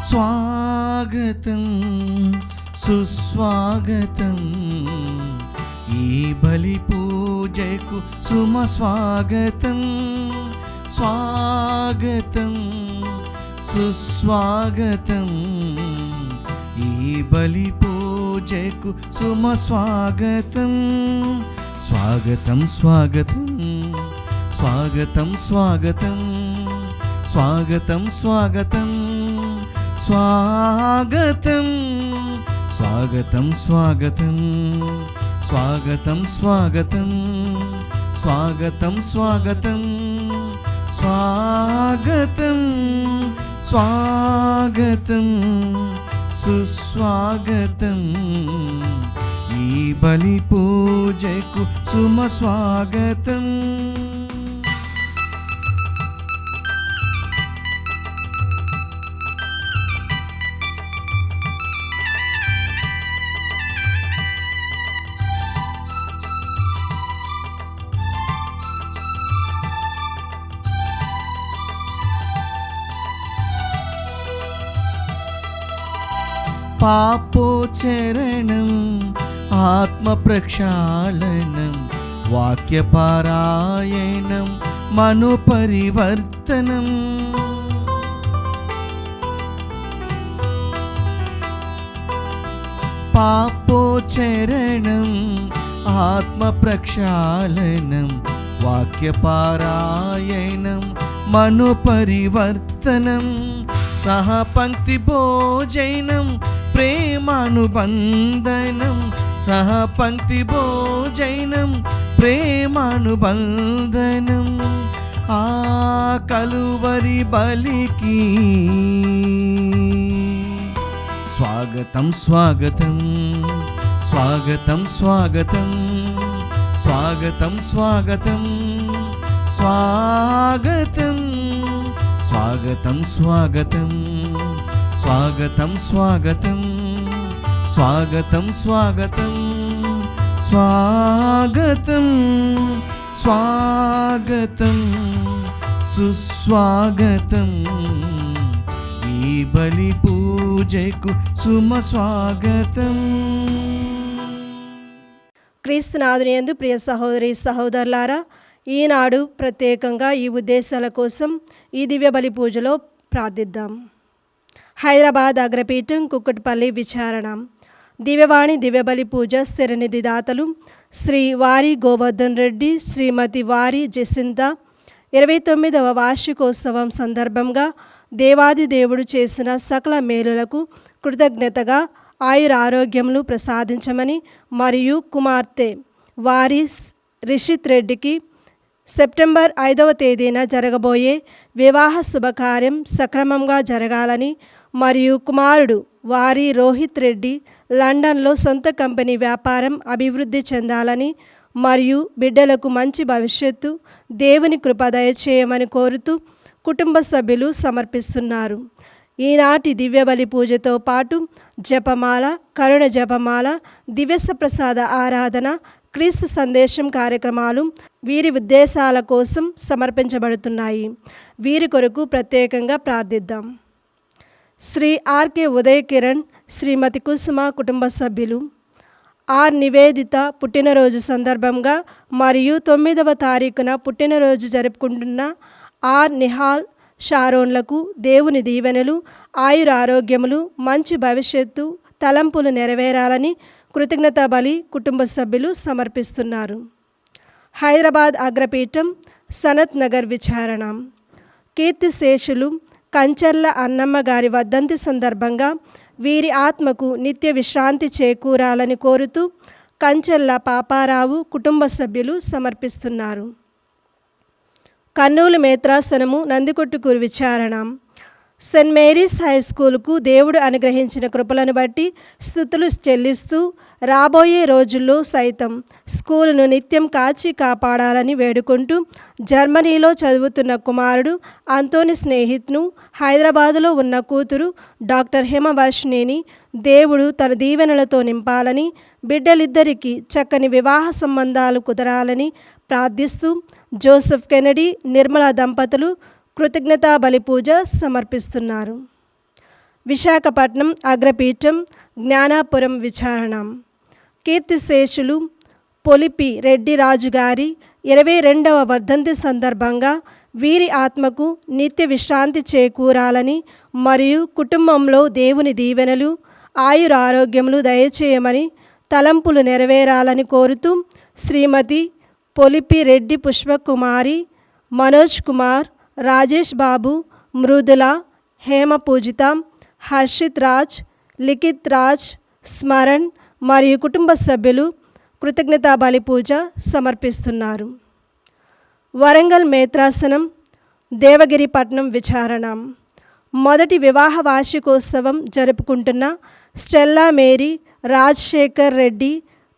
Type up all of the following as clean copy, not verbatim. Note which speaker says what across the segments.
Speaker 1: స్వాగతం సుస్వాగతం ఈ బలి పూజకు సుమ స్వాగతం. స్వాగతం సుస్వాగతం ఈ బలి పూజకు సుమ స్వాగతం. స్వాగతం స్వాగతం స్వాగతం స్వాగతం స్వాగతం స్వాగతం స్వాగతం స్వాగతం స్వాగతం స్వాగతం స్వాగతం స్వాగతం స్వాగతం స్వాగతం స్వాగతం సుస్వాగతం ఈ బలి పూజకు సుమ స్వాగతం. పాపోచరణం ఆత్మ ప్రక్షాళనం వాక్యపారాయణం మనోపరివర్తనం. పాపోచరణం ఆత్మ ప్రక్షాళనం వాక్యపారాయణం మనోపరివర్తనం. సహపంక్తి భోజనం ప్రేమానుబంధనం. సహపంక్తి భోజనం ప్రేమానుబంధనం. ఆ కలువరి బలికి స్వాగతం స్వాగతం స్వాగతం స్వాగతం స్వాగతం స్వాగతం స్వాగతం స్వాగతం స్వాగతం స్వాగతం స్వాగతం స్వాగతం స్వాగతం స్వాగతం స్వాగతం సుస్వాగతం ఈ బలి పూజకు సుమ స్వాగతం.
Speaker 2: క్రీస్తునాథుని యందు ప్రియ సహోదరి సహోదరులారా, ఈనాడు ప్రత్యేకంగా ఈ ఉద్దేశాల కోసం ఈ దివ్య బలి పూజలో ప్రార్థిద్దాం. హైదరాబాద్ అగ్రపీఠం కుక్కటిపల్లి విచారణ దివ్యవాణి దివ్యబలి పూజ స్థిరనిధి దాతలు శ్రీ వారి గోవర్ధన్ రెడ్డి, శ్రీమతి వారి జసింత 29వ వార్షికోత్సవం సందర్భంగా దేవాది దేవుడు చేసిన సకల మేలులకు కృతజ్ఞతగా ఆయురారోగ్యములు ప్రసాదించమని మరియు కుమార్తె వారి రిషిత్ రెడ్డికి సెప్టెంబర్ 5వ తేదీన జరగబోయే వివాహ శుభకార్యం సక్రమంగా జరగాలని మరియు కుమారుడు వారి రోహిత్ రెడ్డి లండన్లో సొంత కంపెనీ వ్యాపారం అభివృద్ధి చెందాలని మరియు బిడ్డలకు మంచి భవిష్యత్తు దేవుని కృప దయచేయమని కోరుతూ కుటుంబ సభ్యులు సమర్పిస్తున్నారు. ఈనాటి దివ్యబలి పూజతో పాటు జపమాల, కరుణ జపమాల, దివ్యస ప్రసాద ఆరాధన, క్రీస్తు సందేశం కార్యక్రమాలు వీరి ఉద్దేశాల కోసం సమర్పించబడుతున్నాయి. వీరి కొరకు ప్రత్యేకంగా ప్రార్థిద్దాం. శ్రీ ఆర్కే ఉదయ్ కిరణ్, శ్రీమతి కుసుమ కుటుంబ సభ్యులు, ఆర్ నివేదిత పుట్టినరోజు సందర్భంగా మరియు 9వ తారీఖున పుట్టినరోజు జరుపుకుంటున్న ఆర్ నిహాల్ షారోన్లకు దేవుని దీవెనలు, ఆయురారోగ్యములు, మంచి భవిష్యత్తు, తలంపులు నెరవేరాలని కృతజ్ఞతా బలి కుటుంబ సభ్యులు సమర్పిస్తున్నారు. హైదరాబాద్ అగ్రపీఠం సనత్ నగర్ విచారణ కీర్తిశేషులు కంచర్ల అన్నమ్మ గారి వర్ధంతి సందర్భంగా వీరి ఆత్మకు నిత్య విశ్రాంతి చేకూరాలని కోరుతూ కంచెల్ల పాపారావు కుటుంబ సభ్యులు సమర్పిస్తున్నారు. కర్నూలు మేత్రాసనము నందికొట్టుకూరు విచారణ సెయింట్ మేరీస్ హై స్కూల్కు దేవుడు అనుగ్రహించిన కృపలను బట్టి స్తుతులు చెల్లిస్తూ రాబోయే రోజుల్లో సైతం స్కూలును నిత్యం కాచి కాపాడాలని వేడుకుంటూ జర్మనీలో చదువుతున్న కుమారుడు అంతోని స్నేహితును, హైదరాబాదులో ఉన్న కూతురు డాక్టర్ హిమవర్షిణిని దేవుడు తన దీవెనలతో నింపాలని, బిడ్డలిద్దరికీ చక్కని వివాహ సంబంధాలు కుదరాలని ప్రార్థిస్తూ జోసెఫ్ కెనడీ, నిర్మల దంపతులు కృతజ్ఞతా బలి పూజ సమర్పిస్తున్నారు. విశాఖపట్నం అగ్రపీఠం జ్ఞానాపురం విచారణ. కీర్తిశేషులు పొలిపి రెడ్డి రాజు గారి 22వ వర్ధంతి సందర్భంగా వీరి ఆత్మకు నిత్య విశ్రాంతి చేకూరాలని మరియు కుటుంబంలో దేవుని దీవెనలు ఆయురారోగ్యములు దయచేయమని తలంపులు నెరవేరాలని కోరుతూ శ్రీమతి పొలిపి రెడ్డి పుష్పకుమారి, మనోజ్ కుమార్, రాజేష్ బాబు, మృదుల, హేమ పూజిత, హర్షిత్ రాజ్, లిఖిత్ రాజ్, స్మరణ్ మరియు కుటుంబ సభ్యులు కృతజ్ఞతా బలి పూజ సమర్పిస్తున్నారు. వరంగల్ మేత్రాసనం దేవగిరిపట్నం విచారణ. మొదటి వివాహ వార్షికోత్సవం జరుపుకుంటున్న స్టెల్లా మేరీ రాజశేఖర్ రెడ్డి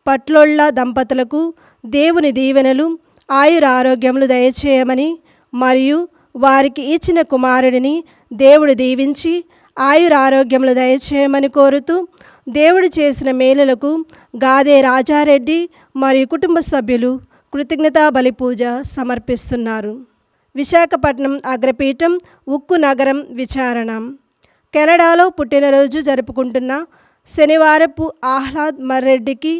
Speaker 2: పట్లొళ్ళ దంపతులకు దేవుని దీవెనలు ఆయురారోగ్యములు దయచేయమని మరియు వారికి ఇచ్చిన కుమారుడిని దేవుడు దీవించి ఆయురారోగ్యములు దయచేయమని కోరుతూ దేవుడు చేసిన మేలులకు గాదే రాజారెడ్డి మరియు కుటుంబ సభ్యులు కృతజ్ఞతా బలి పూజ సమర్పిస్తున్నారు. విశాఖపట్నం అగ్రపీఠం ఉక్కు నగరం విచారణ. కెనడాలో పుట్టినరోజు జరుపుకుంటున్న శనివారపు ఆహ్లాద్ మర్రెడ్డికి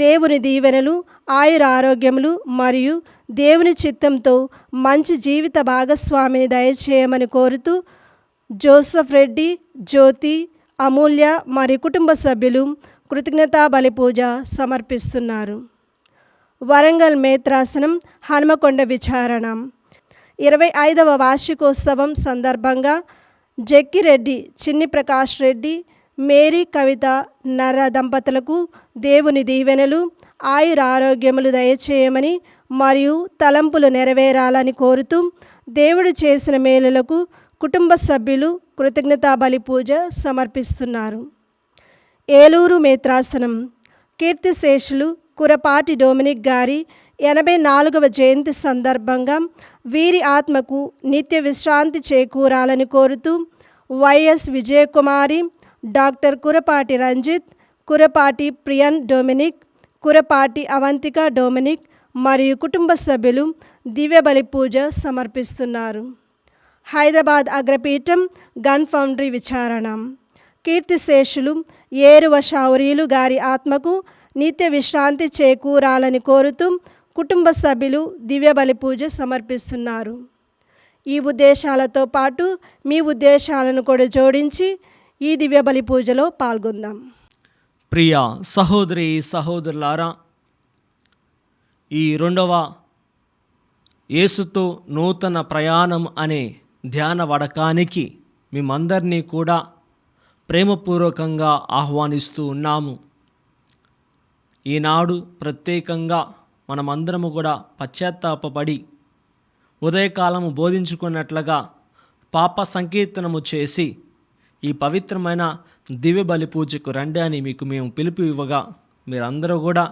Speaker 2: దేవుని దీవెనలు ఆయురారోగ్యములు మరియు దేవుని చిత్తంతో మంచి జీవిత భాగస్వామిని దయచేయమని కోరుతూ జోసఫ్ రెడ్డి, జ్యోతి, అమూల్య మరియు కుటుంబ సభ్యులు కృతజ్ఞతా బలి పూజ సమర్పిస్తున్నారు. వరంగల్ మేత్రాసనం హనుమకొండ విచారణ. 25వ వార్షికోత్సవం సందర్భంగా జక్కిరెడ్డి చిన్ని ప్రకాష్ రెడ్డి, మేరీ కవిత నర్ర దంపతులకు దేవుని దీవెనలు ఆయురారోగ్యములు దయచేయమని మరియు తలంపులు నెరవేరాలని కోరుతూ దేవుడు చేసిన మేలులకు కుటుంబ సభ్యులు కృతజ్ఞతా బలి పూజ సమర్పిస్తున్నారు. ఏలూరు మేత్రాసనం కీర్తిశేషులు కురపాటి డొమినిక్ గారి 84వ జయంతి సందర్భంగా వీరి ఆత్మకు నిత్య విశ్రాంతి చేకూరాలని కోరుతూ YS Vijayakumari, doctor Kurapati Ranjith, Kurapati Priyan Dominic, Kurapati Avantika Dominic మరియు కుటుంబ సభ్యులు దివ్య బలి పూజ సమర్పిస్తున్నారు. హైదరాబాద్ అగ్రపీఠం గన్ ఫౌండరీ విచారణ. కీర్తిశేషులు ఏరువ శౌర్యులు గారి ఆత్మకు నిత్య విశ్రాంతి చేకూరాలని కోరుతూ కుటుంబ సభ్యులు దివ్య బలి పూజ సమర్పిస్తున్నారు. ఈ ఉద్దేశాలతో పాటు మీ ఉద్దేశాలను కూడా జోడించి ఈ దివ్య బలి పూజలో పాల్గొందాం.
Speaker 3: ప్రియ సహోదరి సహోదరులారా, ఈ 2వ యేసుతో నూతన ప్రయాణం అనే ధ్యాన వడకానికి మేమందరినీ కూడా ప్రేమపూర్వకంగా ఆహ్వానిస్తూ ఉన్నాము. ఈనాడు ప్రత్యేకంగా మనమందరము కూడా పశ్చాత్తాపపడి ఉదయకాలము బోధించుకున్నట్లుగా పాప సంకీర్తనము చేసి ఈ పవిత్రమైన దివ్య బలి పూజకు రండి అని మీకు మేము పిలుపు ఇవ్వగా మీరందరూ కూడా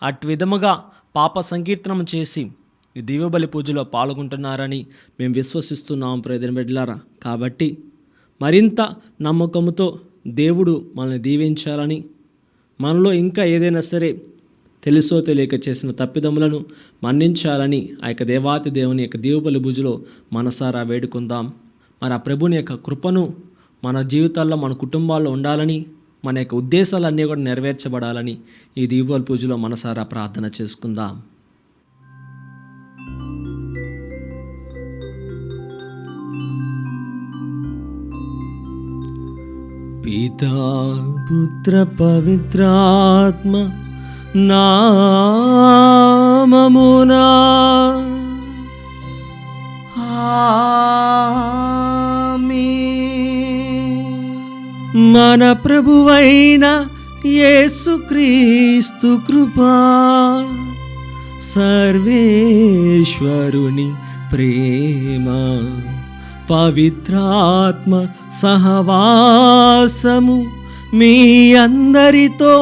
Speaker 3: అటు విధముగా పాప సంకీర్తనము చేసి ఈ దివ్య బలి పూజలో పాల్గొంటున్నారని మేము విశ్వసిస్తున్నాం ప్రియమైన బిడ్డలారా. కాబట్టి మరింత నమ్మకంతో దేవుడు మనల్ని దీవించాలని, మనలో ఇంకా ఏదైనా సరే తెలుసో తెలియక చేసిన తప్పిదములను మన్నించాలని ఆ యొక్క దేవాతి దేవుని యొక్క దివ్య బలి పూజలో మనసారా వేడుకుందాం. మరి ఆ ప్రభుని యొక్క కృపను మన జీవితాల్లో మన కుటుంబాల్లో ఉండాలని, మన యొక్క ఉద్దేశాలన్నీ కూడా నెరవేర్చబడాలని ఈ దివ్య బలి పూజలో మనసారా ప్రార్థన చేసుకుందాం. పితా పుత్ర పవిత్రాత్మ నామమునా మన ప్రభువైన యేసుక్రీస్తు కృపా, సర్వేశ్వరుని ప్రేమ, పవిత్రాత్మ సహవాసము మీ అందరితో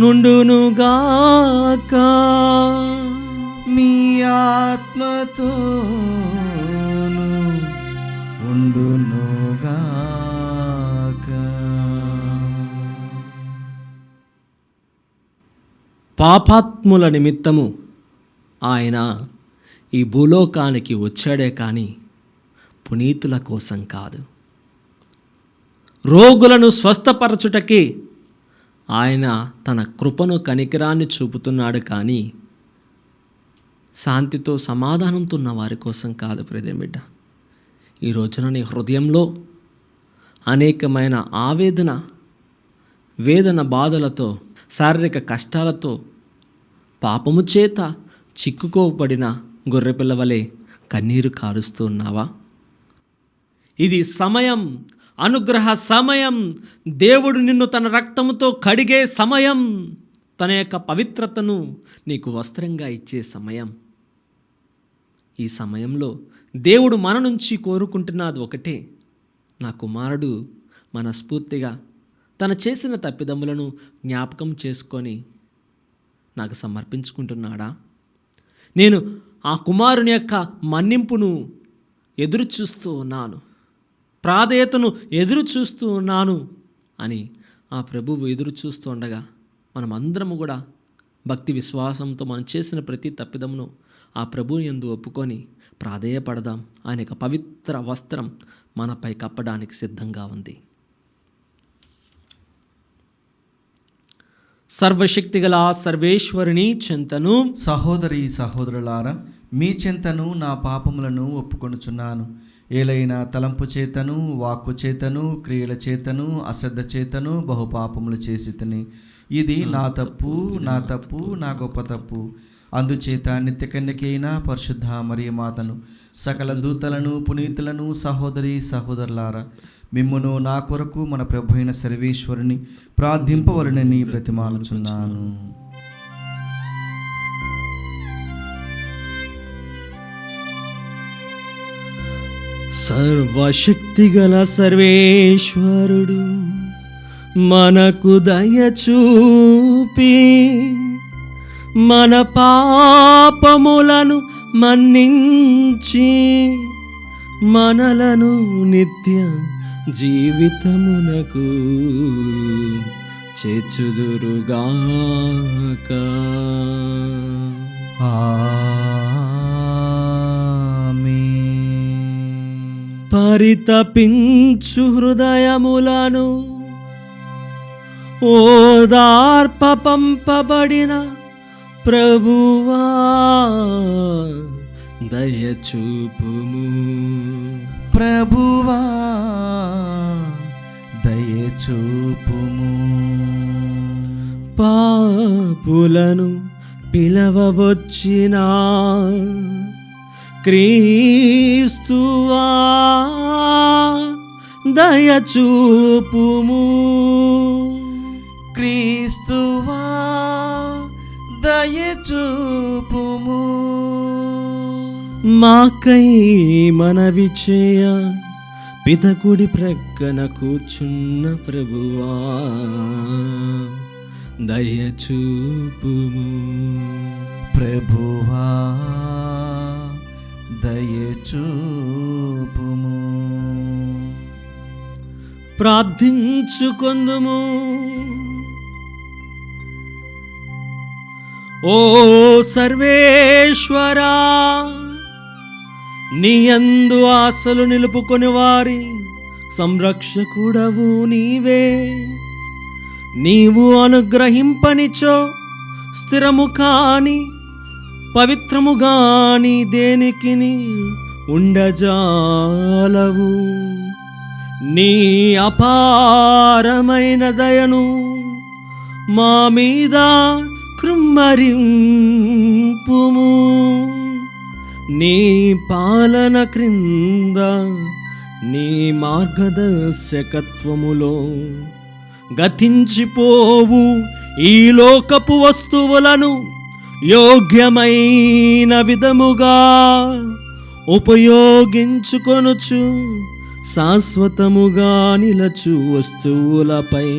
Speaker 3: నుండునుగాక.
Speaker 1: మీ ఆత్మతోను ఉండునుగాక.
Speaker 3: పాపాత్ముల నిమిత్తము ఆయన ఈ భూలోకానికి వచ్చాడే కానీ పునీతుల కోసం కాదు. రోగులను స్వస్థపరచుటకి ఆయన తన కృపను కనికరాన్ని చూపుతున్నాడు, కానీ శాంతితో సమాధానంతో ఉన్న వారి కోసం కాదు. ప్రియమైన బిడ్డ, ఈ రోజున నీ హృదయంలో అనేకమైన ఆవేదన, వేదన, బాధలతో, శారీరక కష్టాలతో, పాపము చేత చిక్కుకోబడిన గొర్రెపిల్ల వలె కన్నీరు కారుస్తూ ఉన్నావా? ఇది సమయం, అనుగ్రహ సమయం. దేవుడు నిన్ను తన రక్తముతో కడిగే సమయం, తన యొక్క పవిత్రతను నీకు వస్త్రంగా ఇచ్చే సమయం. ఈ సమయంలో దేవుడు మన నుంచి కోరుకుంటున్నది ఒకటే, నా కుమారుడు మనస్ఫూర్తిగా తను చేసిన తప్పిదములను జ్ఞాపకం చేసుకొని నాకు సమర్పించుకుంటున్నాడా? నేను ఆ కుమారుని యొక్క మన్నింపును ఎదురు చూస్తూ ఉన్నాను, ప్రాధేయతను ఎదురు చూస్తూ ఉన్నాను అని ఆ ప్రభువు ఎదురు చూస్తూ ఉండగా మనమందరము కూడా భక్తి విశ్వాసంతో మనం చేసిన ప్రతి తప్పిదమును ఆ ప్రభువుని యందు ఒప్పుకొని ప్రాధేయపడదాం. ఆయన యొక్క పవిత్ర వస్త్రం మనపై కప్పడానికి సిద్ధంగా ఉంది. సర్వశక్తిగల సర్వేశ్వరుని చెంతను,
Speaker 1: సహోదరి సహోదరులారా, మీ చెంతను నా పాపములను ఒప్పుకొనుచున్నాను. ఏలైనా తలంపు చేతను, వాక్కు చేతను, క్రియల చేతను, అశ్రద్ధ చేతను బహుపాపములు చేసి తిని, ఇది నా తప్పు, నా తప్పు, నా గొప్ప తప్పు. అందుచేత నిత్య కన్యకైన పరిశుద్ధ మరియమాతను, సకల దూతలను, పునీతులను, సహోదరి సహోదరులారా, మిమ్మును నా కొరకు మన ప్రభు అయిన సర్వేశ్వరుని ప్రార్థింపవలనని బ్రతిమాలుచున్నాను.
Speaker 3: సర్వశక్తిగల సర్వేశ్వరుడు మనకు దయ చూపి మన పాపములను మన్నించి మనలను నిత్య జీవితమునకు చేర్చుదురుగాక. పరితపించు హృదయములను ఓదార్ప పంపబడిన ప్రభువా దయచూపుము.
Speaker 1: ప్రభువా దయచూపుము.
Speaker 3: పాపులను పిలవవచ్చిన క్రీస్తువా దయచూపుము.
Speaker 1: క్రీస్తువా దయచూపుము.
Speaker 3: మాకై మనవి చేయ పితకుడి ప్రక్కన కూర్చున్న ప్రభువా దయచూపుము.
Speaker 1: ప్రభువా దయచూపుము.
Speaker 3: ప్రార్థించుకొందుము. ఓ సర్వేశ్వరా, నీయందు ఆశలు నిలుపుకొని వారి సంరక్షకుడవు నీవే. నీవు అనుగ్రహింపనిచో స్థిరము కాని పవిత్రము గాని దేనికిని ఉండజాలవు. నీ అపారమైన దయను మా మీద కృమ్మరింపుము. నీ పాలన క్రింద నీ మార్గదర్శకత్వములో గతించిపోవు ఈ లోకపు వస్తువులను యోగ్యమైన విధముగా ఉపయోగించుకొనుచు శాశ్వతముగా నిలచు వస్తువులపై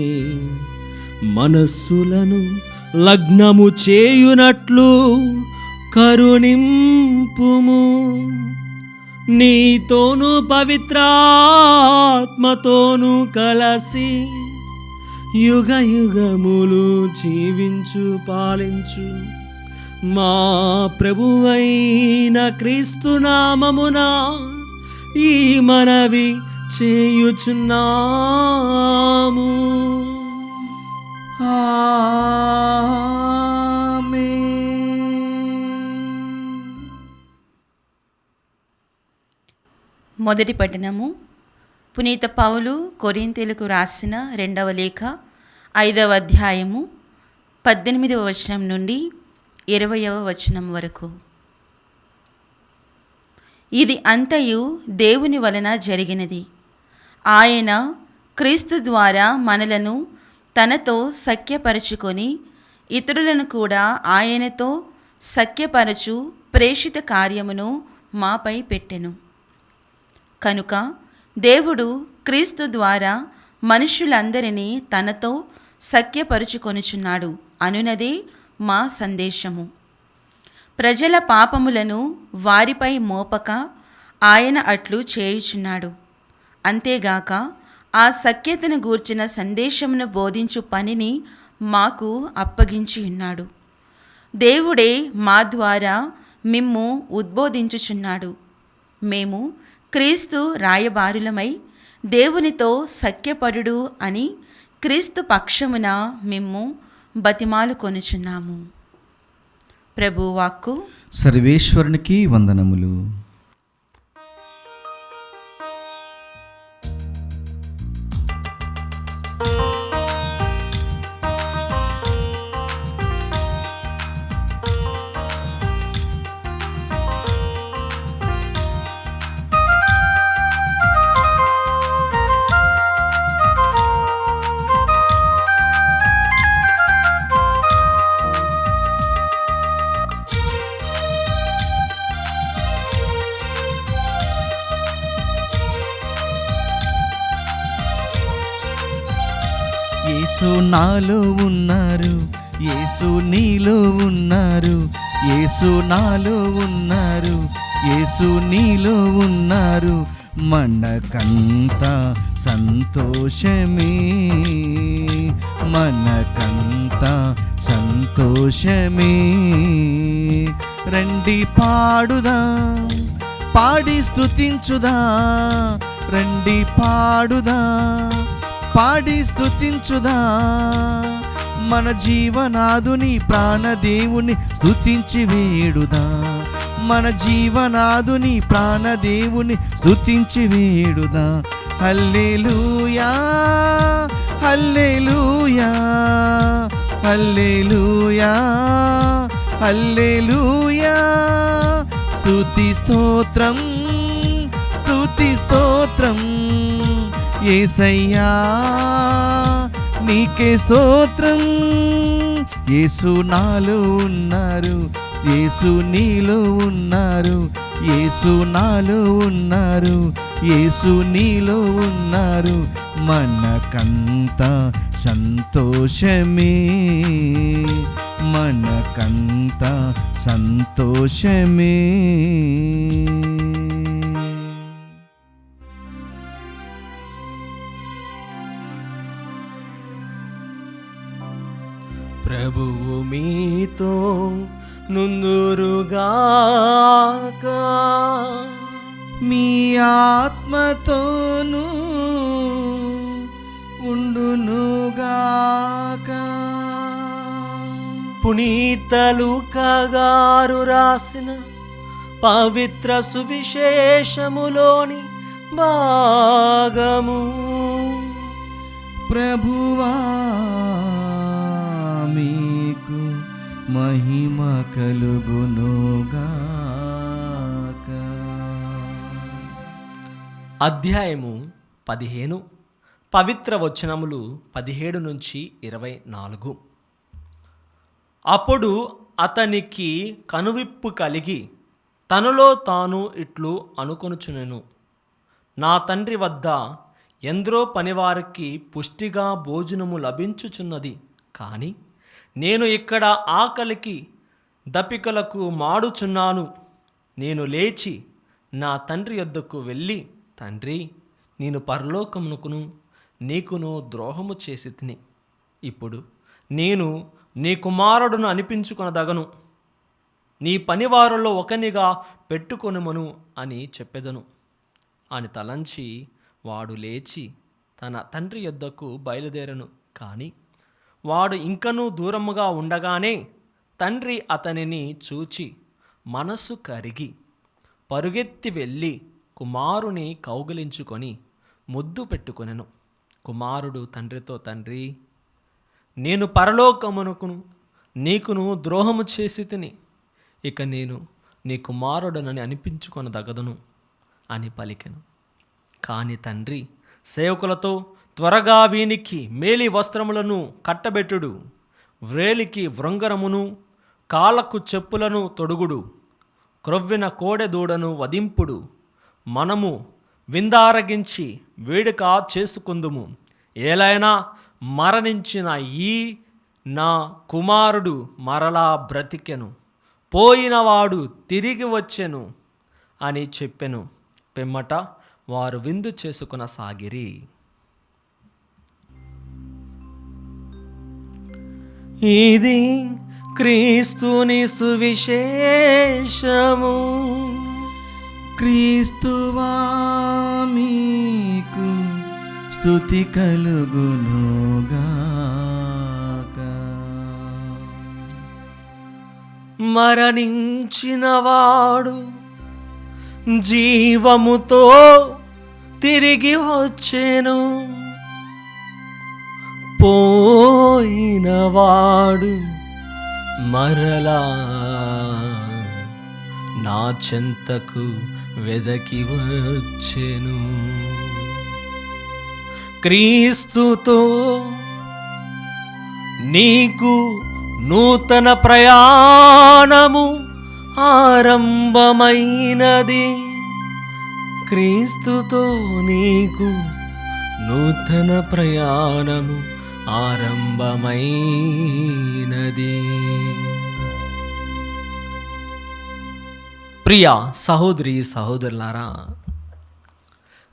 Speaker 3: మనస్సులను లగ్నము చేయునట్లు కరుణింపుము. నీతోను పవిత్రాత్మతోను కలసి యుగ యుగములు జీవించు పాలించు మా ప్రభువైన క్రీస్తు నామమున ఈ మనవి చేయుచున్నాము.
Speaker 4: మొదటి పట్టణము పునీత పౌలు కొరింథీయులకు రాసిన 2వ లేఖ 5వ అధ్యాయము 18వ వచనం నుండి 20వ వచనం వరకు. ఇది అంతయు దేవుని వలన జరిగినది. ఆయన క్రీస్తు ద్వారా మనలను తనతో సఖ్యపరచుకొని ఇతరులను కూడా ఆయనతో సఖ్యపరచు ప్రేషిత కార్యమును మాపై పెట్టెను. కనుక దేవుడు క్రీస్తు ద్వారా మనుష్యులందరినీ తనతో సఖ్యపరుచుకొనుచున్నాడు అనునదే మా సందేశము. ప్రజల పాపములను వారిపై మోపక ఆయన అట్లు చేయుచున్నాడు. అంతేగాక ఆ సఖ్యతను గూర్చిన సందేశమును బోధించు పనిని మాకు అప్పగించి ఉన్నాడు. దేవుడే మా ద్వారా మిమ్ము ఉద్బోధించుచున్నాడు. మేము క్రీస్తు రాయబారులమై దేవునితో సఖ్యపడుడు అని క్రీస్తు పక్షమున మిమ్ము బతిమాలుకొనుచున్నాము. ప్రభు వాక్కు.
Speaker 1: సర్వేశ్వరునికి వందనములు. యేసు నాలో ఉన్నారు, యేసు నీలో ఉన్నారు, యేసు నాలో ఉన్నారు, యేసు నీలో ఉన్నారు. మనకంతా సంతోషమే, మనకంతా సంతోషమే. రండి పాడుదా, పాడి స్తుతించుదా, రండి పాడుదా, పాడి స్తుతించుదా. మన జీవనాదుని ప్రాణదేవుని స్తుతించి వేడుదా, మన జీవనాదుని ప్రాణదేవుని స్తుతించి వేడుదా. హల్లెలూయా, హల్లెలూయా, హల్లెలూయా, హల్లెలూయా. స్తుతి స్తోత్రం, స్తుతి స్తోత్రం యేసయ్యా నీకే స్తోత్రం. యేసు నాలో ఉన్నారు, యేసు నీలో ఉన్నారు, యేసు నాలో ఉన్నారు, యేసు నీలో ఉన్నారు. మనకంతా సంతోషమే, మనకంతా సంతోషమే.
Speaker 3: ప్రభువు మీతో నుందురుగాక,
Speaker 1: మీ ఆత్మతోనూ ఉండునుగాక.
Speaker 3: పునీత లూకా గారు రాసిన పవిత్ర సువిశేషములోని భాగము.
Speaker 1: ప్రభువా మీకు మహిమ కలుగునుగాక.
Speaker 3: అధ్యాయము 15, పవిత్ర వచనములు 17 నుంచి 24. అప్పుడు అతనికి కనువిప్పు కలిగి తనలో తాను ఇట్లు అనుకొనుచునెను, నా తండ్రి వద్ద ఎందరో పనివారికి పుష్టిగా భోజనము లభించుచున్నది, కానీ నేను ఇక్కడ ఆకలికి దప్పికలకు మాడుచున్నాను. నేను లేచి నా తండ్రి యొద్దకు వెళ్ళి, తండ్రి, నేను పరలోకమునకును నీకును ద్రోహము చేసి తిని, ఇప్పుడు నేను నీ కుమారుడును అనిపించుకొనదగను, నీ పనివారులో ఒకనిగా పెట్టుకొనుమను అని చెప్పెదను అని తలంచి వాడు లేచి తన తండ్రి యొద్దకు బయలుదేరను. కానీ వాడు ఇంకనూ దూరముగా ఉండగానే తండ్రి అతనిని చూచి మనసు కరిగి పరుగెత్తి వెళ్ళి కుమారుని కౌగిలించుకొని ముద్దు పెట్టుకొనెను. కుమారుడు తండ్రితో, తండ్రి, నేను పరలోకమునకును నీకును ద్రోహము చేసి తిని, ఇక నేను నీ కుమారుడనని అనిపించుకొనదగదును అని పలికెను. కాని తండ్రి సేవకులతో, త్వరగా వీనికి మేలి వస్త్రములను కట్టబెట్టుడు, వ్రేలికి వృంగరమును, కాళ్ళకు చెప్పులను తొడుగుడు, క్రొవ్విన కోడెదూడను వధింపుడు, మనము విందారగించి వేడుక చేసుకుందుము. ఏలైనా మరణించిన ఈ నా కుమారుడు మరలా బ్రతికెను, పోయినవాడు తిరిగి వచ్చెను అని చెప్పెను. పిమ్మట వారు విందు చేసుకున సాగిరి. ఇది క్రీస్తుని సువిశేషము.
Speaker 1: క్రీస్తువా మీకు స్తుతి కలుగునుగాక.
Speaker 3: మరణించినవాడు జీవముతో తిరిగి వచ్చెను, పోయినవాడు మరలా నా చెంతకు వెదకి వచ్చెను. క్రీస్తుతో నీకు నూతన ప్రయాణము ఆరంభమైనది. క్రీస్తుతో నీకు నూతన ప్రయాణము ఆరంభమైనది. ప్రియ సహోదరి సహోదరులారా,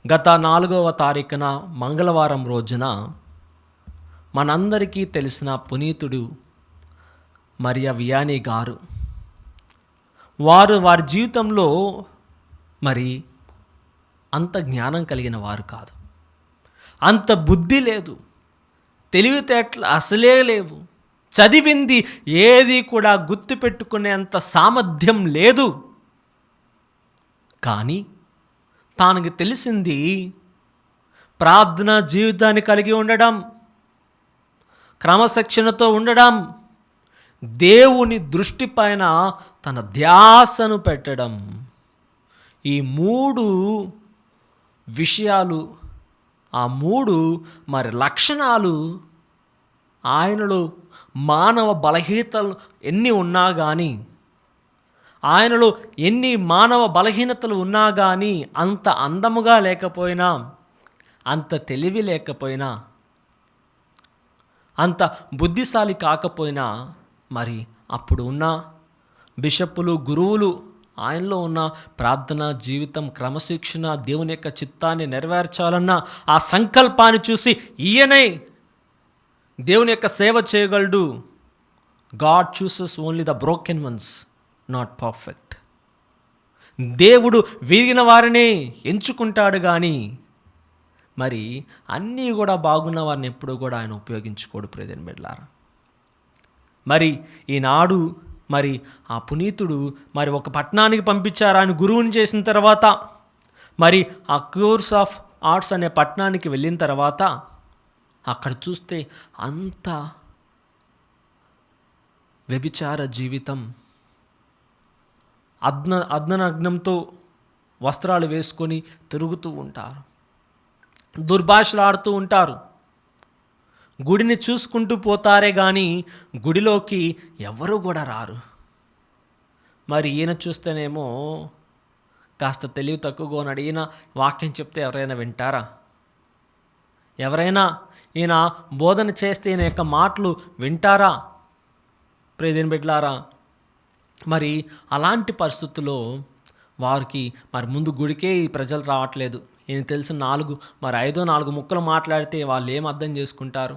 Speaker 3: గత 4వ తారీఖున మంగళవారం రోజున మనందరికీ తెలిసిన పునీతుడు మరియా వియానీ గారు, వారి జీవితంలో మరి అంత జ్ఞానం కలిగిన వారు కాదు, అంత బుద్ధి లేదు, తెలివితేటలు అసలే లేవు, చదివింది ఏది కూడా గుర్తుపెట్టుకునేంత సామర్థ్యం లేదు. కానీ తనకు తెలిసింది ప్రార్థనా జీవితాన్ని కలిగి ఉండడం, క్రమశిక్షణతో ఉండడం, దేవుని దృష్టి పైన తన ధ్యాసను పెట్టడం. ఈ 3 విషయాలు, ఆ 3 మరి లక్షణాలు ఆయనలో మానవ బలహీనతలు ఎన్ని ఉన్నా కానీ, ఆయనలో ఎన్ని మానవ బలహీనతలు ఉన్నా కానీ, అంత అందముగా లేకపోయినా, అంత తెలివి లేకపోయినా, అంత బుద్ధిశాలి కాకపోయినా, మరి అప్పుడు ఉన్న బిషప్పులు, గురువులు ఆయనలో ఉన్న ప్రార్థనా జీవితం, క్రమశిక్షణ, దేవుని యొక్క చిత్తాన్ని నెరవేర్చాలన్న ఆ సంకల్పాన్ని చూసి ఈయనే దేవుని యొక్క సేవ చేయగలడు. God chooses only the broken once, not perfect. దేవుడు విరిగిన వారినే ఎంచుకుంటాడు కానీ మరి అన్నీ కూడా బాగున్న వారిని ఎప్పుడూ కూడా ఆయన ఉపయోగించుకోడు. ప్రియమైన బిడ్డలారా, మరి ఈనాడు మరి ఆ పునీతుడు మరి ఒక పట్టణానికి పంపించారు. ఆయన గురువుని చేసిన తర్వాత మరి ఆ కోర్స్ ఆఫ్ ఆర్ట్స్ అనే పట్టణానికి వెళ్ళిన తర్వాత అక్కడ చూస్తే అంత వ్యభిచార జీవితం, అర్ధనగ్నంతో వస్త్రాలు వేసుకొని తిరుగుతూ ఉంటారు, దుర్భాషలు ఆడుతూ ఉంటారు. గుడిని చూసుకుంటూ పోతారే కానీ గుడిలోకి ఎవరు కూడా రారు. మరి ఈయన చూస్తేనేమో కాస్త తెలివి తక్కువగా ఉన్నాడు. ఈయన వాక్యం చెప్తే ఎవరైనా వింటారా? ఎవరైనా ఈయన బోధన చేస్తే ఈయన యొక్క మాటలు వింటారా? ప్రియమైన బిడ్డలారా, మరి అలాంటి పరిస్థితుల్లో వారికి మరి ముందు గుడికే ఈ ప్రజలు రావట్లేదు. ఈయన తెలిసిన 4 ముక్కలు మాట్లాడితే వాళ్ళు ఏం అర్థం చేసుకుంటారు?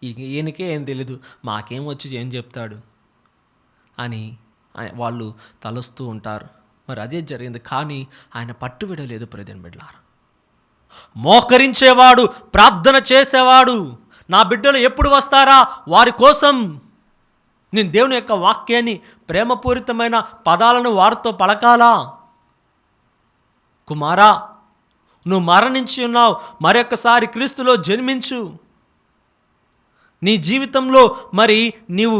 Speaker 3: ఈయనకే ఏం తెలీదు, మాకేం వచ్చి ఏం చెప్తాడు అని వాళ్ళు తలుస్తూ ఉంటారు. మరి అదే జరిగింది. కానీ ఆయన పట్టు విడలేదు. ప్రియమైన బిడ్డలారా, మోకరించేవాడు, ప్రార్థన చేసేవాడు. నా బిడ్డలు ఎప్పుడు వస్తారా వారి కోసం నేను దేవుని యొక్క వాక్యాన్ని, ప్రేమపూరితమైన పదాలను వారితో పలకాలా. కుమారా, నువ్వు మరణించి ఉన్నావు, మరొకసారి క్రీస్తులో జన్మించు. నీ జీవితంలో నీవు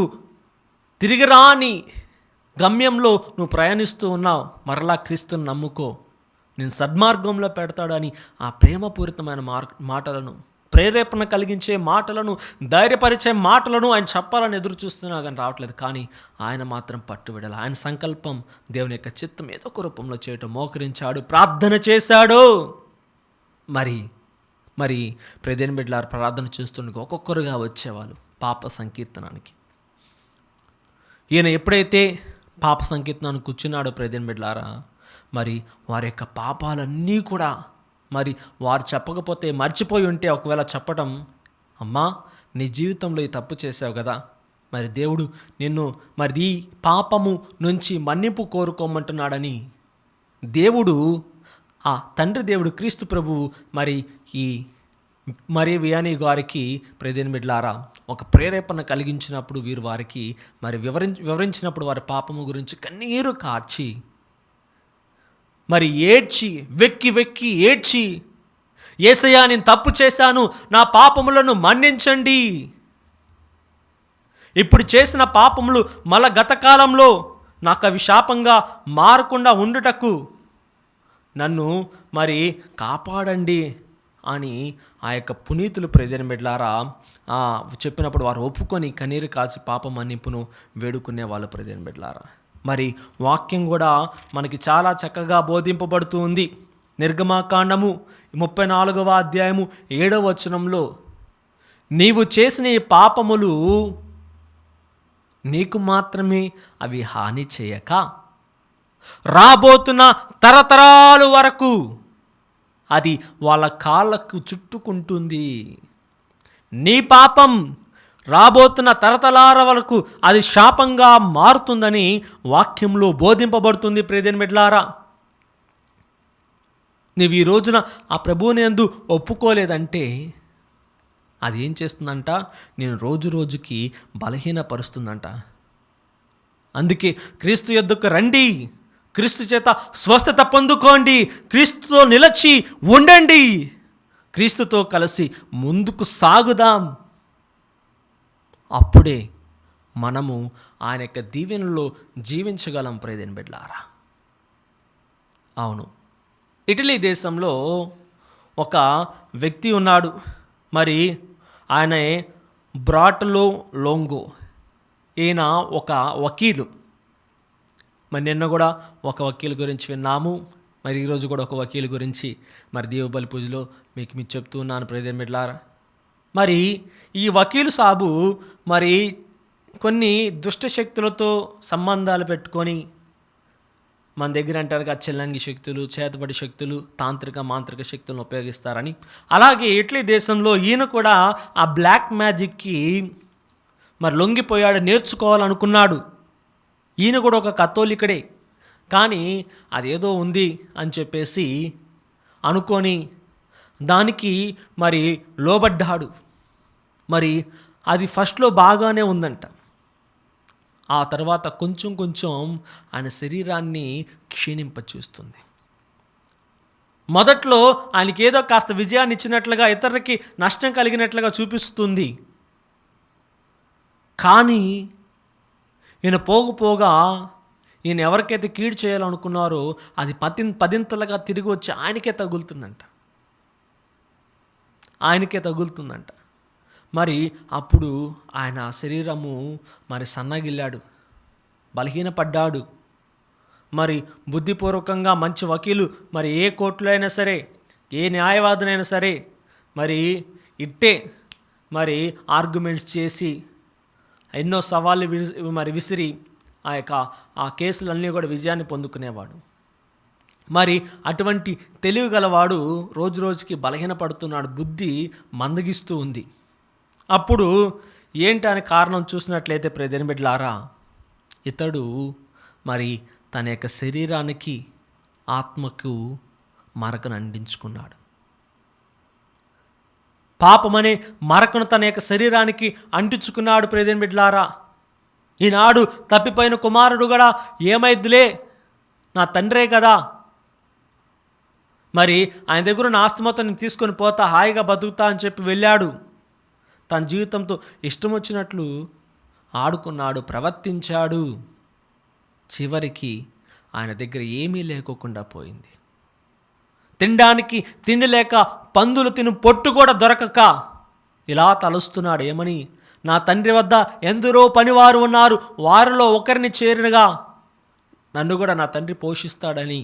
Speaker 3: తిరిగి రాని గమ్యంలో నువ్వు ప్రయాణిస్తూ ఉన్నావు. మరలా క్రీస్తుని నమ్ముకో, నేను సద్మార్గంలో పెడతాడని ఆ ప్రేమపూరితమైన మాటలను, ప్రేరేపణ కలిగించే మాటలను, ధైర్యపరిచే మాటలను ఆయన చెప్పాలని ఎదురు చూస్తున్నా కానీ రావట్లేదు. కానీ ఆయన మాత్రం పట్టుబడాలి. ఆయన సంకల్పం, దేవుని యొక్క చిత్తం ఏదో ఒక రూపంలో చేయటం. మోకరించాడు, ప్రార్థన చేశాడు. మరి ప్రదేని బిడ్డలారు ప్రార్థన చేస్తుండగా ఒక్కొక్కరుగా వచ్చేవాళ్ళు పాప సంకీర్తనానికి. ఈయన ఎప్పుడైతే పాప సంకీర్తనానికి కూర్చున్నాడో ప్రదేని బిడ్డలారా, వారి యొక్క పాపాలన్నీ కూడా వారు చెప్పకపోతే, మర్చిపోయి ఉంటే ఒకవేళ చెప్పటం, అమ్మా నీ జీవితంలో ఈ తప్పు చేసావు కదా, దేవుడు నిన్ను ఈ పాపము నుంచి మన్నింపు కోరుకోమంటున్నాడని దేవుడు, ఆ తండ్రి దేవుడు క్రీస్తు ప్రభువు ఈ మరి వియాని గారికి ప్రదేని బిడ్డలారా ఒక ప్రేరేపణ కలిగించినప్పుడు, వీరు వారికి వివరించినప్పుడు వారి పాపము గురించి కన్నీరు కార్చి ఏడ్చి, వెక్కి ఏడ్చి, యేసయ్యా నేను తప్పు చేశాను, నా పాపములను మన్నించండి, ఇప్పుడు చేసిన పాపములు గతకాలంలో నాకు అవి శాపంగా మారకుండా ఉండుటకు నన్ను కాపాడండి అని ఆ యొక్క పునీతులు ప్రదేని బిడ్డలారా చెప్పినప్పుడు వారు ఒప్పుకొని కన్నీరు కాచి పాప మన్నింపును వేడుకునే వాళ్ళు ప్రదేని బిడ్డలారా. వాక్యం కూడా మనకి చాలా చక్కగా బోధింపబడుతూ ఉంది. నిర్గమాకాండము 34వ అధ్యాయము 7వ వచనంలో, నీవు చేసిన ఈ పాపములు నీకు మాత్రమే అవి హాని చేయక రాబోతున్న తరతరాలు వరకు అది వాళ్ళ కాళ్ళకు చుట్టుకుంటుంది. నీ పాపం రాబోతున్న తరతరాల వరకు అది శాపంగా మారుతుందని వాక్యంలో బోధింపబడుతుంది. ప్రియదేని బిడ్డలారా, నీవు ఈ రోజున ఆ ప్రభువుని యందు ఒప్పుకోలేదంటే అది ఏం చేస్తుందంట, నేను రోజు రోజుకి బలహీనపరుస్తుందంట. అందుకే క్రీస్తు యొద్దకు రండి, క్రీస్తు చేత స్వస్థత పొందుకోండి, క్రీస్తుతో నిలిచి ఉండండి, క్రీస్తుతో కలిసి ముందుకు సాగుదాం. అప్పుడే మనము ఆయన యొక్క దీవెనలో జీవించగలం. ప్రియదేని బిడ్డలారా, అవును, ఇటలీ దేశంలో ఒక వ్యక్తి ఉన్నాడు. ఆయన బ్రాటలో లోంగో. ఈయన ఒక వకీలు. నిన్న కూడా ఒక వకీలు గురించి విన్నాము. ఈరోజు కూడా ఒక వకీలు గురించి దీవబలి పూజలో మీకు చెప్తూ ఉన్నాను. ప్రియదేని బిడ్డలారా, ఈ వకీలు సాబు కొన్ని దుష్ట శక్తులతో సంబంధాలు పెట్టుకొని మన దగ్గర అంటారుగా చెల్లంగి శక్తులు, చేతబడి శక్తులు, తాంత్రిక మాంత్రిక శక్తులను ఉపయోగిస్తారని. అలాగే ఇటలీ దేశంలో ఈయన కూడా ఆ బ్లాక్ మ్యాజిక్కి లొంగిపోయాడు, నేర్చుకోవాలనుకున్నాడు. ఈయన కూడా ఒక కథోలికుడే, కానీ అదేదో ఉంది అని చెప్పేసి అనుకొని దానికి లోబడ్డాడు. అది ఫస్ట్లో బాగానే ఉందంట. ఆ తర్వాత కొంచెం కొంచెం ఆయన శరీరాన్ని క్షీణింపచేస్తుంది. మొదట్లో ఆయనకి ఏదో కాస్త విజయాన్ని ఇచ్చినట్లుగా, ఇతరులకి నష్టం కలిగినట్లుగా చూపిస్తుంది. కానీ ఈయన పోగా ఈయన ఎవరికైతే కీడు చేయాలనుకున్నారో అది పదింతలుగా తిరిగి వచ్చి ఆయనకే తగులుతుందంట. అప్పుడు ఆయన శరీరము సన్నగిల్లాడు, బలహీనపడ్డాడు. బుద్ధిపూర్వకంగా మంచి వకీలు ఏ కోర్టులో అయినా సరే, ఏ న్యాయవాదునైనా సరే ఇట్టే ఆర్గ్యుమెంట్స్ చేసి ఎన్నో సవాళ్ళు విసిరి ఆ కేసులన్నీ కూడా విజయాన్ని పొందుకునేవాడు. అటువంటి తెలివి గలవాడు రోజు రోజుకి బలహీనపడుతున్నాడు, బుద్ధి మందగిస్తూ ఉంది. అప్పుడు ఏంటని కారణం చూసినట్లయితే ప్రియదేని బిడ్డలారా, ఇతడు తన యొక్క శరీరానికి, ఆత్మకు మరకను అందించుకున్నాడు. పాపమనే మరకను తన యొక్క శరీరానికి అంటించుకున్నాడు. ప్రియమైన బిడ్డలారా, ఈనాడు తప్పిపోయిన కుమారుడు కూడా ఏమైద్దిలే, నా తండ్రే కదా, మరి ఆయన దగ్గర ఉన్న ఆస్తి మొత్తం నేను తీసుకొని పోతా, హాయిగా బతుకుతా అని చెప్పి వెళ్ళాడు. తన జీవితంతో ఇష్టం వచ్చినట్లు ఆడుకున్నాడు, ప్రవర్తించాడు. చివరికి ఆయన దగ్గర ఏమీ లేకోకుండా పోయింది. తినడానికి తిండి లేక, పందులు తిను పొట్టు కూడా దొరకక ఇలా తలుస్తున్నాడు. ఏమని? నా తండ్రి వద్ద ఎందరో పనివారు ఉన్నారు, వారిలో ఒకరిని చేరినగా నన్ను కూడా నా తండ్రి పోషిస్తాడని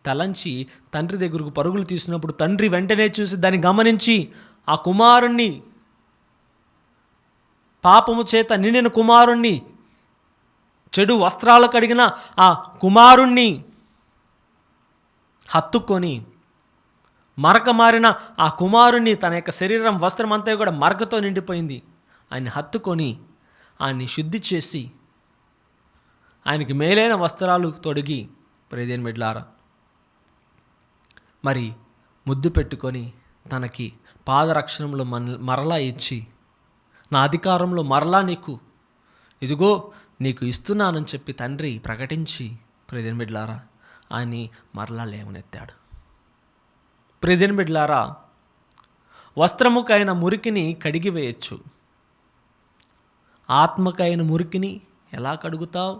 Speaker 3: తలంచి తండ్రి దగ్గరకు పరుగులు తీసినప్పుడు తండ్రి వెంటనే చూసి దాన్ని గమనించి ఆ కుమారుణ్ణి, పాపము చేత నిండిన కుమారుణ్ణి, చెడు వస్త్రాలు కడిగిన ఆ కుమారుణ్ణి హత్తుకొని, మరక మారిన ఆ కుమారుణ్ణి, తన యొక్క శరీరం వస్త్రం అంతా కూడా మరకతో నిండిపోయింది, ఆయన్ని హత్తుకొని ఆయన్ని శుద్ధి చేసి ఆయనకి మేలైన వస్త్రాలు తొడిగి, ప్రియమైన బిడ్డలారా, మరి ముద్దు పెట్టుకొని తనకి పాదరక్షణంలో మరలా ఇచ్చి, నా అధికారంలో మరలా ఇదిగో నీకు ఇస్తున్నానని చెప్పి తండ్రి ప్రకటించి, ప్రియమైన బిడ్డలారా, ఆయన్ని మరలా లేవనెత్తాడు. ప్రియమైన బిడ్డలారా, వస్త్రముకైన మురికిని కడిగివేయచ్చు, ఆత్మకైన మురికిని ఎలా కడుగుతావు?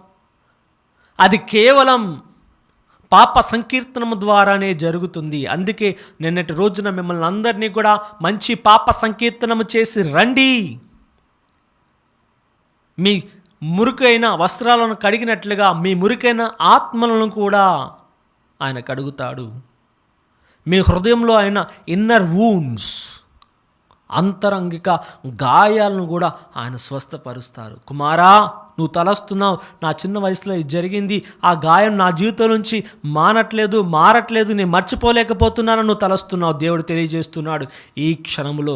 Speaker 3: అది కేవలం పాప సంకీర్తనము ద్వారానే జరుగుతుంది. అందుకే నిన్నటి రోజున మిమ్మల్ని అందరినీ కూడా మంచి పాప సంకీర్తనము చేసి రండి. మీ మురికైన వస్త్రాలను కడిగినట్లుగా మీ మురికైన ఆత్మలను కూడా ఆయన కడుగుతాడు. మీ హృదయంలో ఆయన ఇన్నర్ వూండ్స్, అంతరంగిక గాయాలను కూడా ఆయన స్వస్థపరుస్తారు. కుమారా, నువ్వు తలస్తున్నావు, నా చిన్న వయసులో ఇది జరిగింది, ఆ గాయం నా జీవితం నుంచి మారట్లేదు, నేను మర్చిపోలేకపోతున్నాను, నువ్వు తలస్తున్నావు. దేవుడు తెలియజేస్తున్నాడు, ఈ క్షణంలో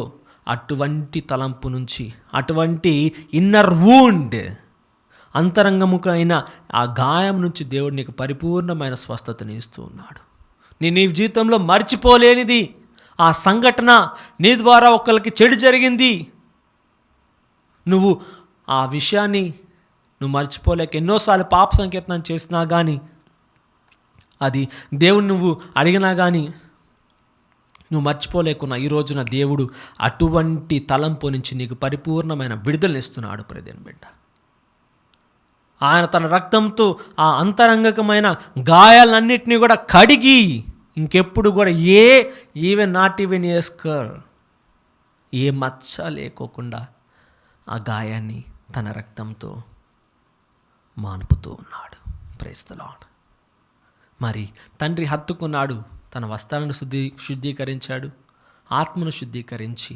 Speaker 3: అటువంటి తలంపు నుంచి, అటువంటి ఇన్నర్ వూండ్, అంతరంగముకైన ఆ గాయం నుంచి దేవుడు నీకు పరిపూర్ణమైన స్వస్థతని ఇస్తూ ఉన్నాడు. నీ జీవితంలో మర్చిపోలేనిది ఆ సంఘటన, నీ ద్వారా ఒకరికి చెడు జరిగింది, నువ్వు ఆ విషయాన్ని నువ్వు మర్చిపోలేక ఎన్నోసార్లు పాప సంకీర్తనం చేసినా కానీ, అది దేవుని నువ్వు అడిగినా కానీ నువ్వు మర్చిపోలేకున్నా, ఈ రోజున దేవుడు అటువంటి తలంపు నుంచి నీకు పరిపూర్ణమైన విడుదలనిస్తున్నాడు. ప్రియమైన బిడ్డ, ఆయన తన రక్తంతో ఆ అంతరంగకమైన గాయాలన్నింటినీ కూడా కడిగి, ఇంకెప్పుడు కూడా even not even a scar, ఏ మచ్చ లేకోకుండా ఆ గాయాన్ని తన రక్తంతో మాన్పుతూ ఉన్నాడు. Praise the Lord. మరి తండ్రి హత్తుకున్నాడు, తన వస్త్రాలను శుద్ధీకరించాడు, ఆత్మను శుద్ధీకరించి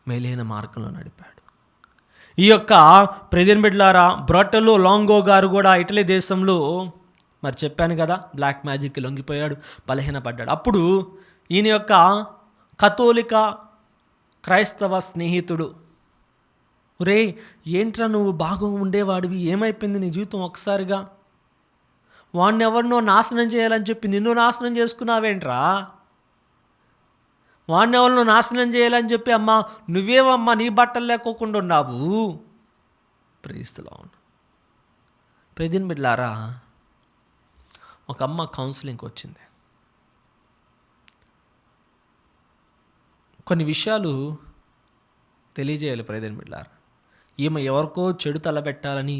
Speaker 3: మేలైన మార్గంలో నడిపాడు. ఈ యొక్క ప్రియమైన బిడ్డలారా, బ్రాటెల్లో లాంగో గారు కూడా ఇటలీ దేశంలో, మరి చెప్పాను కదా, బ్లాక్ మ్యాజిక్కి లొంగిపోయాడు, బలహీనపడ్డాడు. అప్పుడు ఈయన యొక్క కథోలిక క్రైస్తవ స్నేహితుడు, రే ఏంట్రా నువ్వు బాగా ఉండేవాడివి, ఏమైపోయింది నీ జీవితం ఒక్కసారిగా, వాడిని ఎవరినో నాశనం చేయాలని చెప్పి నిన్ను నాశనం చేసుకున్నావేంట్రా, వాడిని ఎవరినో నాశనం చేయాలని చెప్పి అమ్మా నువ్వేమమ్మా నీ బట్టలు లేకోకుండా ఉన్నావు. Praise the Lord. ప్రియమైన బిడ్డలారా, ఒక అమ్మ కౌన్సిలింగ్కి వచ్చింది. కొన్ని విషయాలు తెలియజేయాలి ప్రియమైన బిడ్డలారా. ఈమె ఎవరికో చెడు తలబెట్టాలని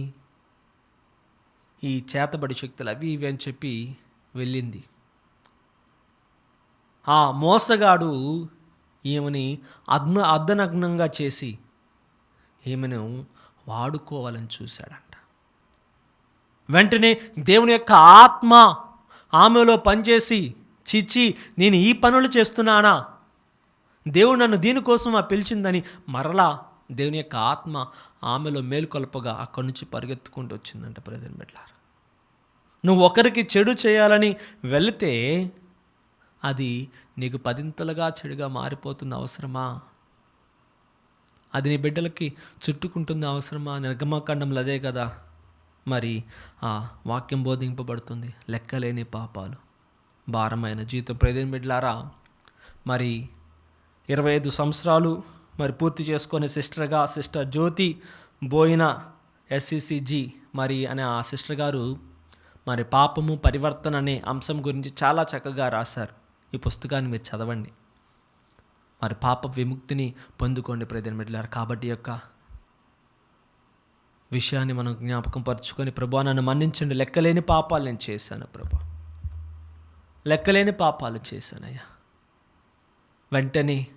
Speaker 3: ఈ చేతబడి శక్తులు అవి ఇవి అని చెప్పి వెళ్ళింది. ఆ మోసగాడు ఈమెని అర్ధనగ్నంగా చేసి ఈమెను వాడుకోవాలని చూశాడంట. వెంటనే దేవుని యొక్క ఆత్మ ఆమెలో పనిచేసి, చిచ్చి నేను ఈ పనులు చేస్తున్నానా, దేవుడు నన్ను దీనికోసం పిలిచిందని మరలా దేవుని యొక్క ఆత్మ ఆమెలో మేలుకొల్పగా అక్కడి నుంచి పరిగెత్తుకుంటూ వచ్చిందంట. ప్రియమైన బిడ్డలారా, నువ్వు ఒకరికి చెడు చేయాలని వెళితే అది నీకు పదింతలుగా చెడుగా మారిపోతుంది అవసరమా? అది నీ బిడ్డలకి చుట్టుకుంటుంది అవసరమా? నిర్గమకాండంలో అదే కదా మరి ఆ వాక్యం బోధింపబడుతుంది, లెక్కలేని పాపాలు భారమైన జీవితం. ప్రియమైన బిడ్డలారా, మరి 25 సంవత్సరాలు మరి పూర్తి చేసుకునే సిస్టర్గా సిస్టర్ జ్యోతి బోయిన SCCG మరి అనే ఆ సిస్టర్ గారు మరి పాపము పరివర్తన అనే అంశం గురించి చాలా చక్కగా రాశారు. ఈ పుస్తకాన్ని మీరు చదవండి. మరి పాప విముక్తిని పొందుకోండి ప్రియమైన బిడ్డలారా. కాబట్టి యొక్క విషయాన్ని మనం జ్ఞాపకం పరుచుకొని, ప్రభువా నన్ను మన్నించండి, లెక్కలేని పాపాలు నేను చేశాను ప్రభా, లెక్కలేని పాపాలు చేశానయ్యా. వెంటనే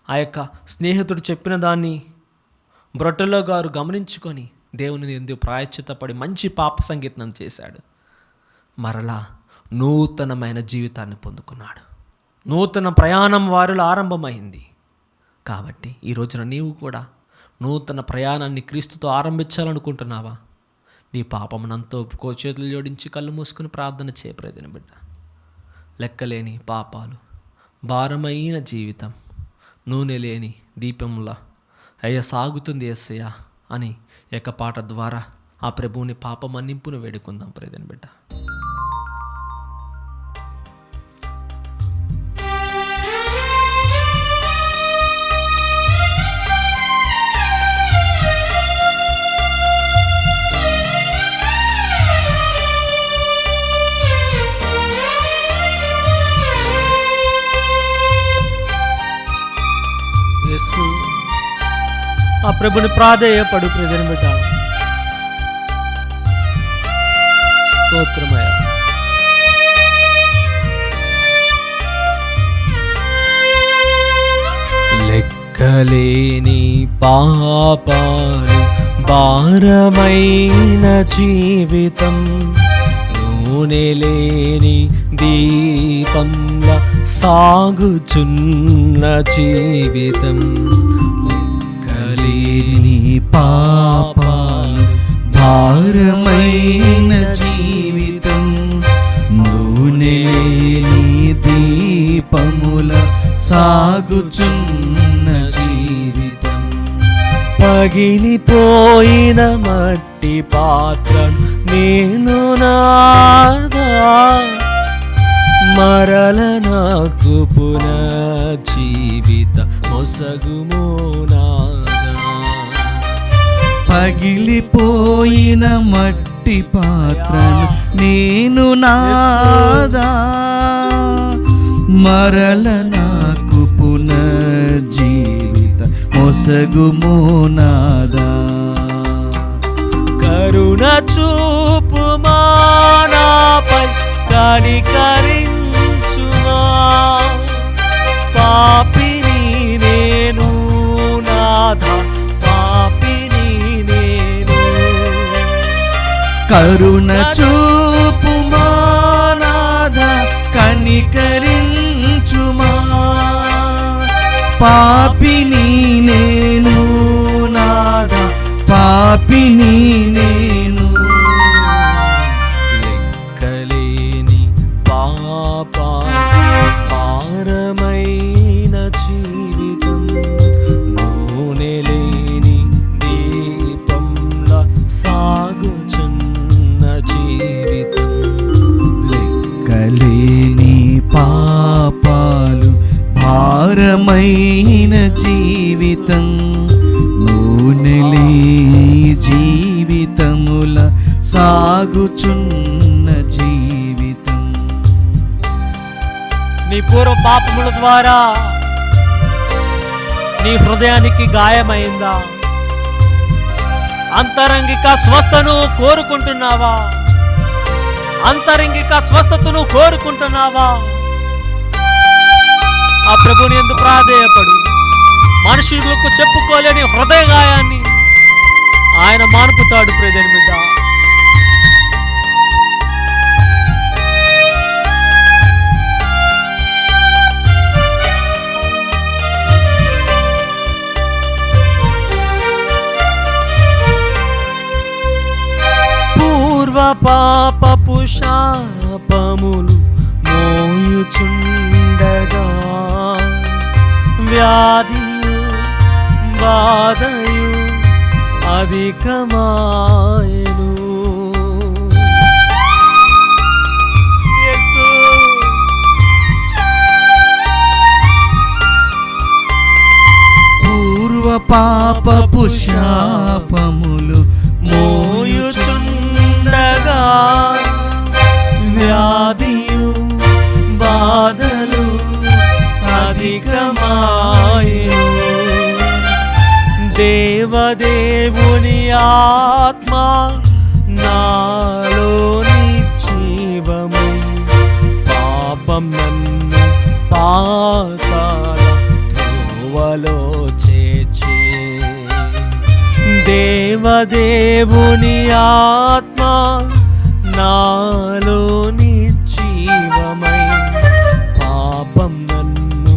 Speaker 3: ఆ యొక్క స్నేహితుడు చెప్పిన దాన్ని బ్రొట్టెలో గారు గమనించుకొని దేవుని ఎందుకు ప్రాయశ్చిత్తపడి మంచి పాప సంగీతం చేశాడు. మరలా నూతనమైన జీవితాన్ని పొందుకున్నాడు. నూతన ప్రయాణం వారిలో ఆరంభమైంది. కాబట్టి ఈ రోజున నీవు కూడా నూతన ప్రయాణాన్ని క్రీస్తుతో ఆరంభించాలనుకుంటున్నావా? నీ పాపమునంతో చేతులు జోడించి కళ్ళు మూసుకుని ప్రార్థన చేయ ప్రయత్నం బిడ్డ. లెక్కలేని పాపాలు, భారమైన జీవితం, నూనె లేని దీపంలా అయ్యా సాగుతుంది యేసయ్యా అని యొక్క పాట ద్వారా ఆ ప్రభువుని పాప మన్నింపును వేడుకుందాం ప్రయత్నం బిడ్డ. ఆ ప్రభుని ప్రాధేయపడు ప్రజలు బిడ్డ. స్తోత్రమయ్యా. లెక్కలేని పాపాలు, భారమైన జీవితం, నూనె లేని దీపంలా సాగుచున్న జీవితం,
Speaker 1: లెక్కలేని పాపాలు, భారమైన జీవితం, నూనె లేని దీపముల సాగుచున్న జీవితం,
Speaker 3: పగిలిపోయిన మట్టి పాత్రను నేను నాదా, మరల నాకు పునర్జీవిత మొసగుము నాదా.
Speaker 1: పగిలిపోయిన మట్టి పాత్రను నేను నాదా, మరల నాకు పునర్జీవిత మొసగుము నాదా.
Speaker 3: కరుణ చూపుమా నాపై, కనికరించుమా, పాపిని నేను నాథా, పాపిని నేను.
Speaker 1: కరుణ చూపుమా నాథా, కనికరించుమా, పాపిని నేను నాథా, పాపిని నేను.
Speaker 3: లెక్కలేని పాపాలు, భారమైన జీవితం, నూనె లేని దీపంలా సాగుచున్న జీవితం.
Speaker 1: లెక్కలేని పాపాలు, భారమైన జీవితం, నూనె లేని జీవితముల సాగుచున్న జీవితం.
Speaker 3: నీ పూర్వ పాపముల ద్వారా నీ హృదయానికి గాయమైందా? అంతరంగిక స్వస్థను కోరుకుంటున్నావా? అంతరంగిక స్వస్థతను కోరుకుంటున్నావా? ఆ ప్రభుని ఎందుకు ప్రాధేయపడు. మనుషులకు చెప్పుకోలేని హృదయ గాయాన్ని ఆయన మానుపుతాడు ప్రియమైన బిడ్డ. పూర్వ పాపపు శాపములు మోయుచుండగా, వ్యాధియు బాధయు అధికమాయెను. యేసు
Speaker 1: పాపపు శాపములు మోయుచుండగా వ్యాధియు బాధలు అధికమాయెను. దేవదేవుని ఆత్మ నాలోని జీవము పాపం నన్ను పాతాళ త్రోవలో చేర్చే. దేవదేవుని ఆత్మ నాలోని జీవమై పాపం నన్ను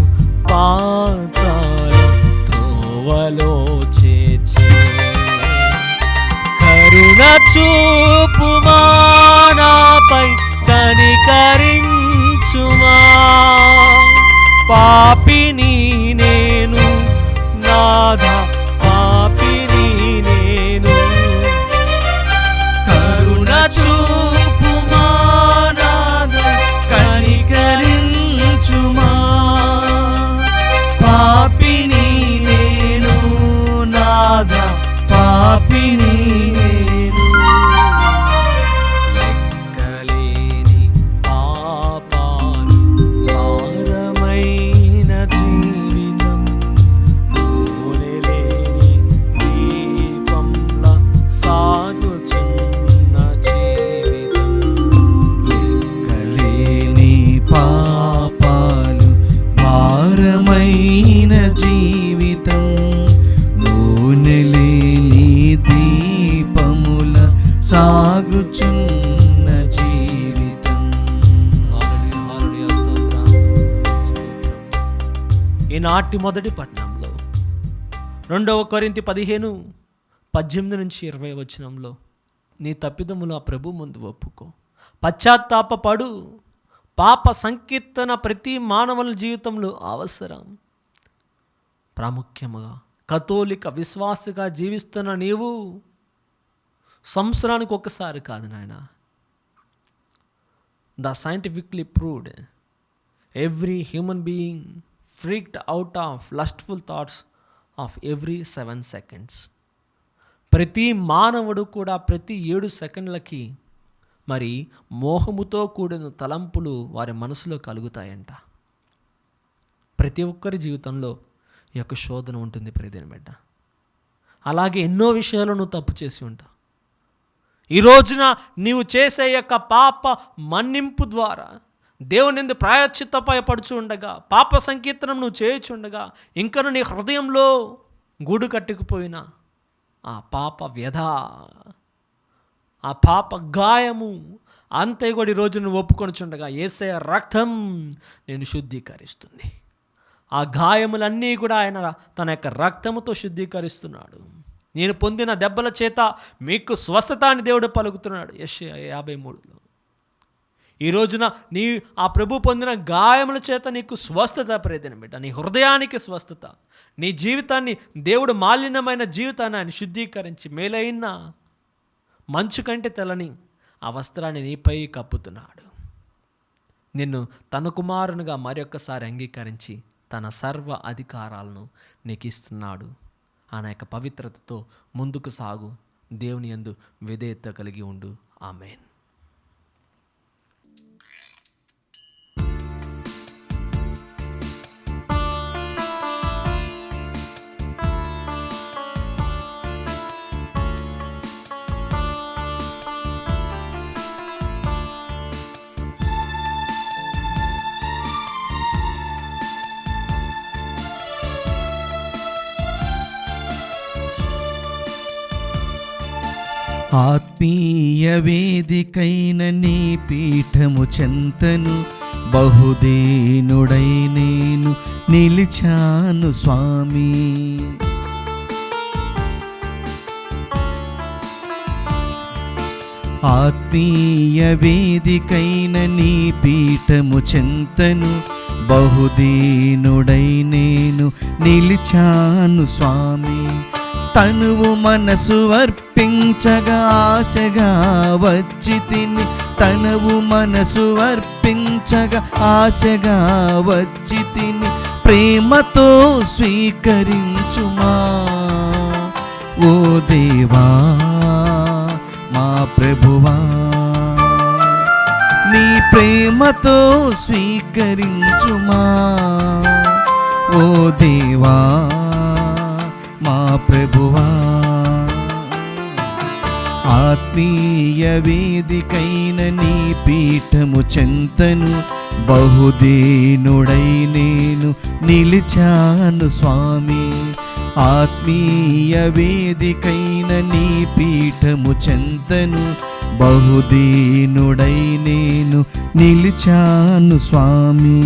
Speaker 1: పాతాళ త్రోవలో చేర్చే. కరుణ చూపుమా నాపై కనికరించుమా. పాపిని నేను నాథా, పాపిని నేను. కరుణ చూపుమా నాథా, కనికరించుమా. పాపిని నేను నాథా, పాపిని నేను. లెక్కలేని పాపాలు భారమైన జీవితం, నూనెలేని దీపంలా సాగుచున్న జీవితం. లెక్కలేని పాపాలు భారమైన జీవితం, నూనెలేని దీపముల సాగుచున్న జీవితం.
Speaker 3: ఈనాటి మొదటి పట్టణంలో 2 కొరింథీ 15:18-20 వచనంలో నీ తప్పిదములు ఆ ప్రభు ముందు ఒప్పుకో, పశ్చాత్తాపపడు. పాప సంకీర్తన ప్రతి మానవుల జీవితంలో అవసరం. ప్రాముఖ్యముగా కథోలిక విశ్వాసగా జీవిస్తున్న నీవు సంవత్సరానికి ఒకసారి కాదు నాయన. The scientifically proved every human being freaked out of lustful thoughts of every 7 seconds. ప్రతి మానవుడు కూడా ప్రతి 7 సెకండ్లకి మరి మోహముతో కూడిన తలంపులు వారి మనసులో కలుగుతాయంట. ప్రతి ఒక్కరి జీవితంలో ఈ యొక్క శోధన ఉంటుంది ప్రియమైన బిడ్డ. అలాగే ఎన్నో విషయాలు నువ్వు తప్పు చేసి ఉంటావు. ఈ రోజున నీవు చేసే యొక్క పాప మన్నింపు ద్వారా దేవుని యందు ప్రాయశ్చిత్తపడుచు ఉండగా, పాప సంకీర్తనం నువ్వు చేయుచుండగా, ఇంకను నీ హృదయంలో గూడు కట్టుకుపోయిన ఆ పాప వ్యధ, ఆ పాప గాయము అంతే కూడా ఈరోజు నువ్వు ఒప్పుకొనిచుండగా యేసయ్య రక్తం నేను శుద్ధీకరిస్తుంది. ఆ గాయములన్నీ కూడా ఆయన తన యొక్క రక్తముతో శుద్ధీకరిస్తున్నాడు. నేను పొందిన దెబ్బల చేత మీకు స్వస్థత అని దేవుడు పలుకుతున్నాడు యెషయా 53లో. ఈ రోజున నీ ఆ ప్రభు పొందిన గాయముల చేత నీకు స్వస్థత ప్రియమైన బిడ్డ, నీ హృదయానికి స్వస్థత, నీ జీవితాన్ని దేవుడు మాలిన్యమైన జీవితాన్ని ఆయన శుద్ధీకరించి మేలైన మంచు కంటే తెల్లని ఆ వస్త్రాన్ని నీపై కప్పుతున్నాడు. నిన్ను తన కుమారునిగా మరొక్కసారి అంగీకరించి తన సర్వ అధికారాలను నీకు ఇస్తున్నాడు. ఆయన యొక్క పవిత్రతతో ముందుకు సాగు. దేవుని యందు విధేయత కలిగి ఉండు. ఆమేన్.
Speaker 1: ఆత్మీయ వేదికైన నీ పీఠము చెంతను బహుదీనుడై నేను నిలిచాను స్వామి. ఆత్మీయ వేదికైన నీ పీఠము చెంతను బహుదీనుడై నేను నిలిచాను స్వామి. తనువు మనసు అర్పించగా ఆశగా వచ్చి తిని, తనువు మనసు అర్పించగా ఆశగా వచ్చి తిని, ప్రేమతో స్వీకరించుమా. ఓ దేవా మా ప్రభువా, నీ ప్రేమతో స్వీకరించుమా. ఓ దేవా మా ప్రభువా, ఆత్మీయ వేదికైన నీ పీఠము చెంతను బహుదీనుడై నేను నిలిచాను స్వామి. ఆత్మీయ వేదికైన నీ పీఠము చెంతను బహుదీనుడై నేను నిలిచాను స్వామి.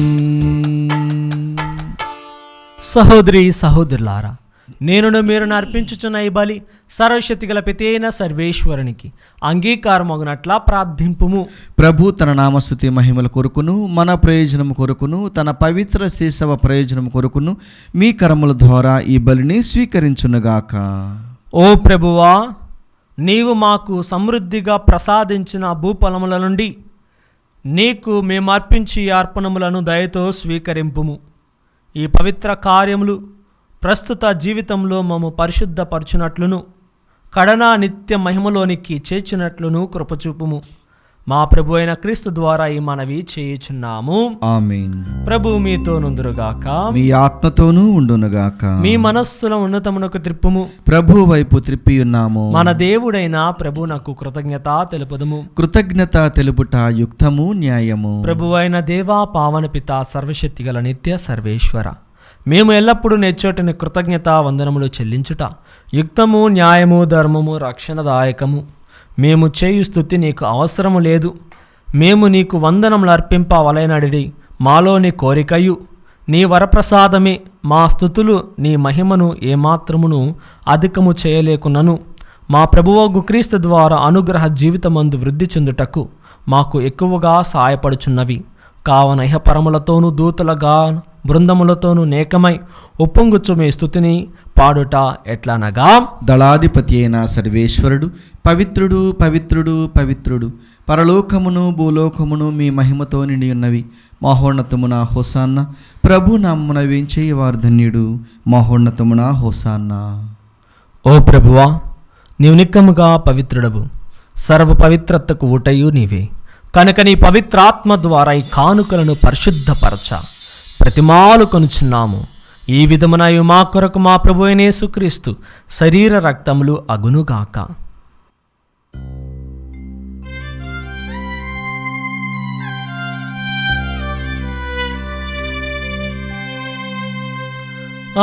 Speaker 3: సహోదరి సహోదరులారా, నేనును మీరు అర్పించుచున్న ఈ బలి సర్వశక్తిగల పితైన సర్వేశ్వరునికి అంగీకారమగునట్లా ప్రార్థింపుము.
Speaker 1: ప్రభు తన నామస్తుతి మహిమల కొరకును మన ప్రయోజనము కొరకును తన పవిత్ర శేషవ ప్రయోజనము కొరకును మీ కరముల ద్వారా ఈ బలిని స్వీకరించునుగాక.
Speaker 3: ఓ ప్రభువా, నీవు మాకు సమృద్ధిగా ప్రసాదించిన భూఫలముల నుండి నీకు మేము అర్పించి ఈ అర్పణములను దయతో స్వీకరింపుము. ఈ పవిత్ర కార్యములు ప్రస్తుత జీవితంలో మమ్ము పరిశుద్ధపరచునట్లును కడనా నిత్య మహిమలోనికి చేర్చినట్లును కృపచూపుము. మా ప్రభు అయిన క్రీస్తు ద్వారా ఈ మనవి చేయుచున్నాము.
Speaker 1: ఆమేన్.
Speaker 3: ప్రభు మీతో నుందురుగాక,
Speaker 1: మీ ఆత్మతోనూ ఉండునుగాక.
Speaker 3: మీ మనస్సుల ఉన్నతమునకు త్రిప్పుము.
Speaker 1: ప్రభు వైపు త్రిప్పి ఉన్నాము.
Speaker 3: మన దేవుడైన ప్రభునకు కృతజ్ఞత తెలుపుదుము.
Speaker 1: కృతజ్ఞత తెలుపుట యుక్తము న్యాయము.
Speaker 3: ప్రభు అయిన దేవా పావన పిత సర్వశక్తిగల నిత్య సర్వేశ్వర, మేము ఎల్లప్పుడూ నెచ్చోటిని కృతజ్ఞత వందనములు చెల్లించుట యుక్తము న్యాయము ధర్మము రక్షణదాయకము. మేము చేయు స్తుతి నీకు అవసరము లేదు. మేము నీకు వందనములు అర్పింపవలెనడిడి మాలోని కోరికయు నీ వరప్రసాదమే. మా స్తుతులు నీ మహిమను ఏమాత్రమును అధికము చేయలేకున్నను మా ప్రభువగు క్రీస్తు ద్వారా అనుగ్రహ జీవితమందు వృద్ధి చెందుటకు మాకు ఎక్కువగా సహాయపడుచున్నవి. కావున ఇహపరములతోనూ దూతలుగా బృందములతోనూ నేకమై ఉప్పొంగుచు మీ స్తుతిని పాడుట ఎట్లనగా,
Speaker 1: దళాధిపతి అయిన సర్వేశ్వరుడు పవిత్రుడు పవిత్రుడు పవిత్రుడు, పరలోకమును భూలోకమును మీ మహిమతో నిండి ఉన్నవి. మహోన్నతమున హోసాన్న, ప్రభు నామమున వేంచేయవారు ధన్యుడు. మహోన్నతమున హోసాన్న.
Speaker 3: ఓ ప్రభువా, నీవు నిక్కముగా పవిత్రుడవు, సర్వ పవిత్రతకు ఊటయు నీవే. కనుక నీ పవిత్రాత్మ ద్వారా ఈ కానుకలను పరిశుద్ధపరచ ప్రతిమాలు కొనుచున్నాము. ఈ విధమునయు మా కొరకు మా ప్రభు అయిన యేసుక్రీస్తు శరీర రక్తములు అగునుగాక.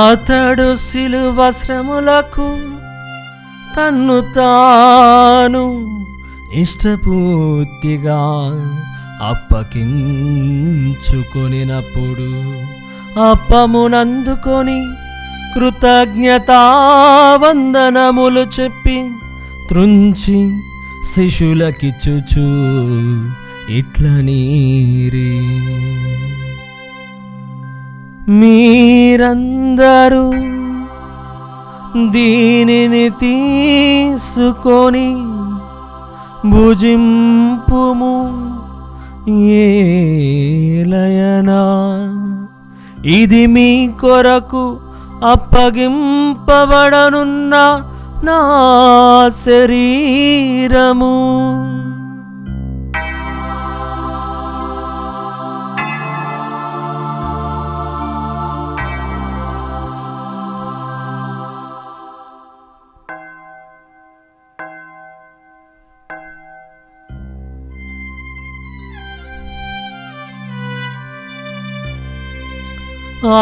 Speaker 3: అతడు శిలువ శ్రమలకు తన్ను తాను ఇష్టపూర్తిగా అప్పగించుకొనినప్పుడు అప్పమునందుకొని కృతజ్ఞతావందనములు చెప్పి త్రుంచి శిష్యులకిచ్చుచు ఇట్లనీరి, మీరందరూ దీనిని తీసుకొని భుజింపుము. ఏలయనా ఇది మీ కొరకు అప్పగింపబడనున్న నా శరీరము. ఆ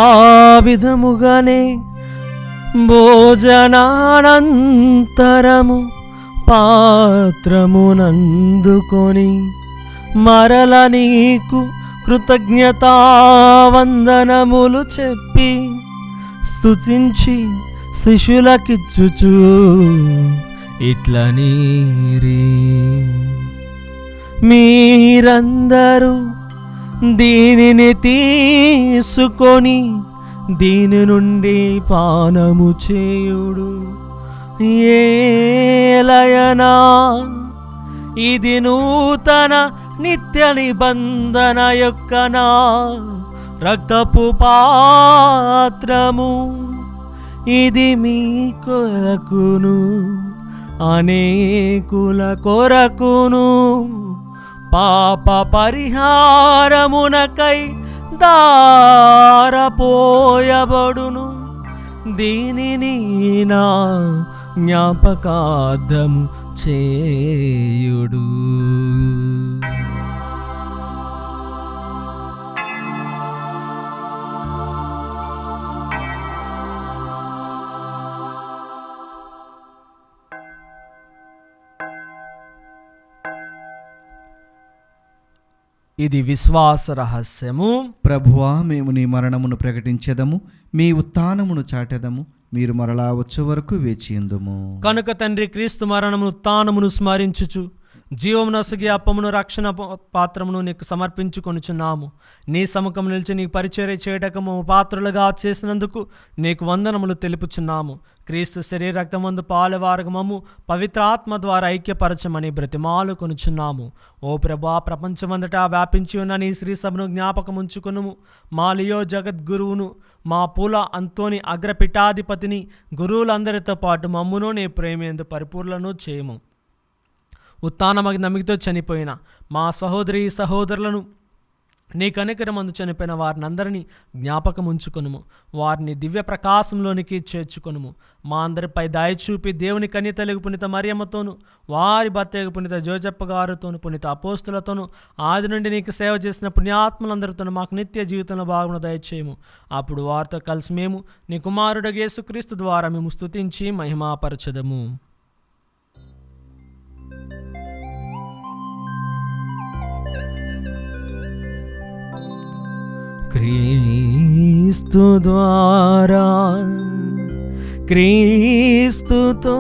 Speaker 3: విధముగానే భోజనానంతరము పాత్రమునందుకొని మరల నీకు కృతజ్ఞతావందనములు చెప్పి స్తుతించి శిష్యులకిచ్చుచు ఇట్లనీరి, మీరందరూ దీనిని తీసుకొని దీని నుండి పానము చేయుడు. ఏలయనా ఇది నూతన నిత్య నిబంధన యొక్క నా రక్తపు పాత్రము. ఇది మీ కొరకును అనేకుల కొరకును పాప పరిహారమునకై దారపోయబడును. దీనిని నా జ్ఞాపకార్థము చేయుడు. ఇది విశ్వాస రహస్యము.
Speaker 1: ప్రభువా, మేము నీ మరణమును ప్రకటించెదము, మీ ఉత్థానమును చాటెదము. మీరు మరలా వచ్చే వరకు వేచియుందుము.
Speaker 3: కనుక తండ్రి, క్రీస్తు మరణమును ఉత్థానమును స్మరించుచు జీవమునొసగి అప్పమును రక్షణ పాత్రమును నీకు సమర్పించుకొనుచున్నాము. నీ సముఖం నిలిచి నీకు పరిచర్య చేయటకు మమ్ము పాత్రులుగా చేసినందుకు నీకు వందనములు తెలుపుచున్నాము. క్రీస్తు శరీర రక్తమందు పాలువారగు మమ్ము పవిత్రాత్మ ద్వారా ఐక్యపరచమని బ్రతిమాలు కొనుచున్నాము. ఓ ప్రభా, ప్రపంచమంతటా వ్యాపించి ఉన్న నీ శ్రీ సభను జ్ఞాపకముంచుకొనుము. మా లియో జగద్గురువును, మా పూల అంతోని అగ్రపీఠాధిపతిని, గురువులందరితో పాటు మమ్మును నీ ప్రేమేందు పరిపూర్ణను చేయము. ఉత్థానమగి నమ్మికతో చనిపోయిన మా సహోదరి సహోదరులను, నీ కనికరమందు చనిపోయిన వారిని అందరినీ జ్ఞాపకం ఉంచుకొనుము. వారిని దివ్య ప్రకాశంలోనికి చేర్చుకొనుము. మా అందరిపై దయచూపి దేవుని కన్యతలుగు పునీత మరియమ్మతోను, వారి భర్తయ్యకు పునీత జోజప్ప గారితోను, పునీత అపోస్తులతోను, ఆది నుండి నీకు సేవ చేసిన పుణ్యాత్మలందరితోనూ మాకు నిత్య జీవితంలో భాగమును దయచేయము. అప్పుడు వారితో కలిసి మేము నీ కుమారుడు యేసుక్రీస్తు ద్వారా మేము స్తుతించి మహిమాపరచదము. క్రీస్తు ద్వారా, క్రీస్తుతో,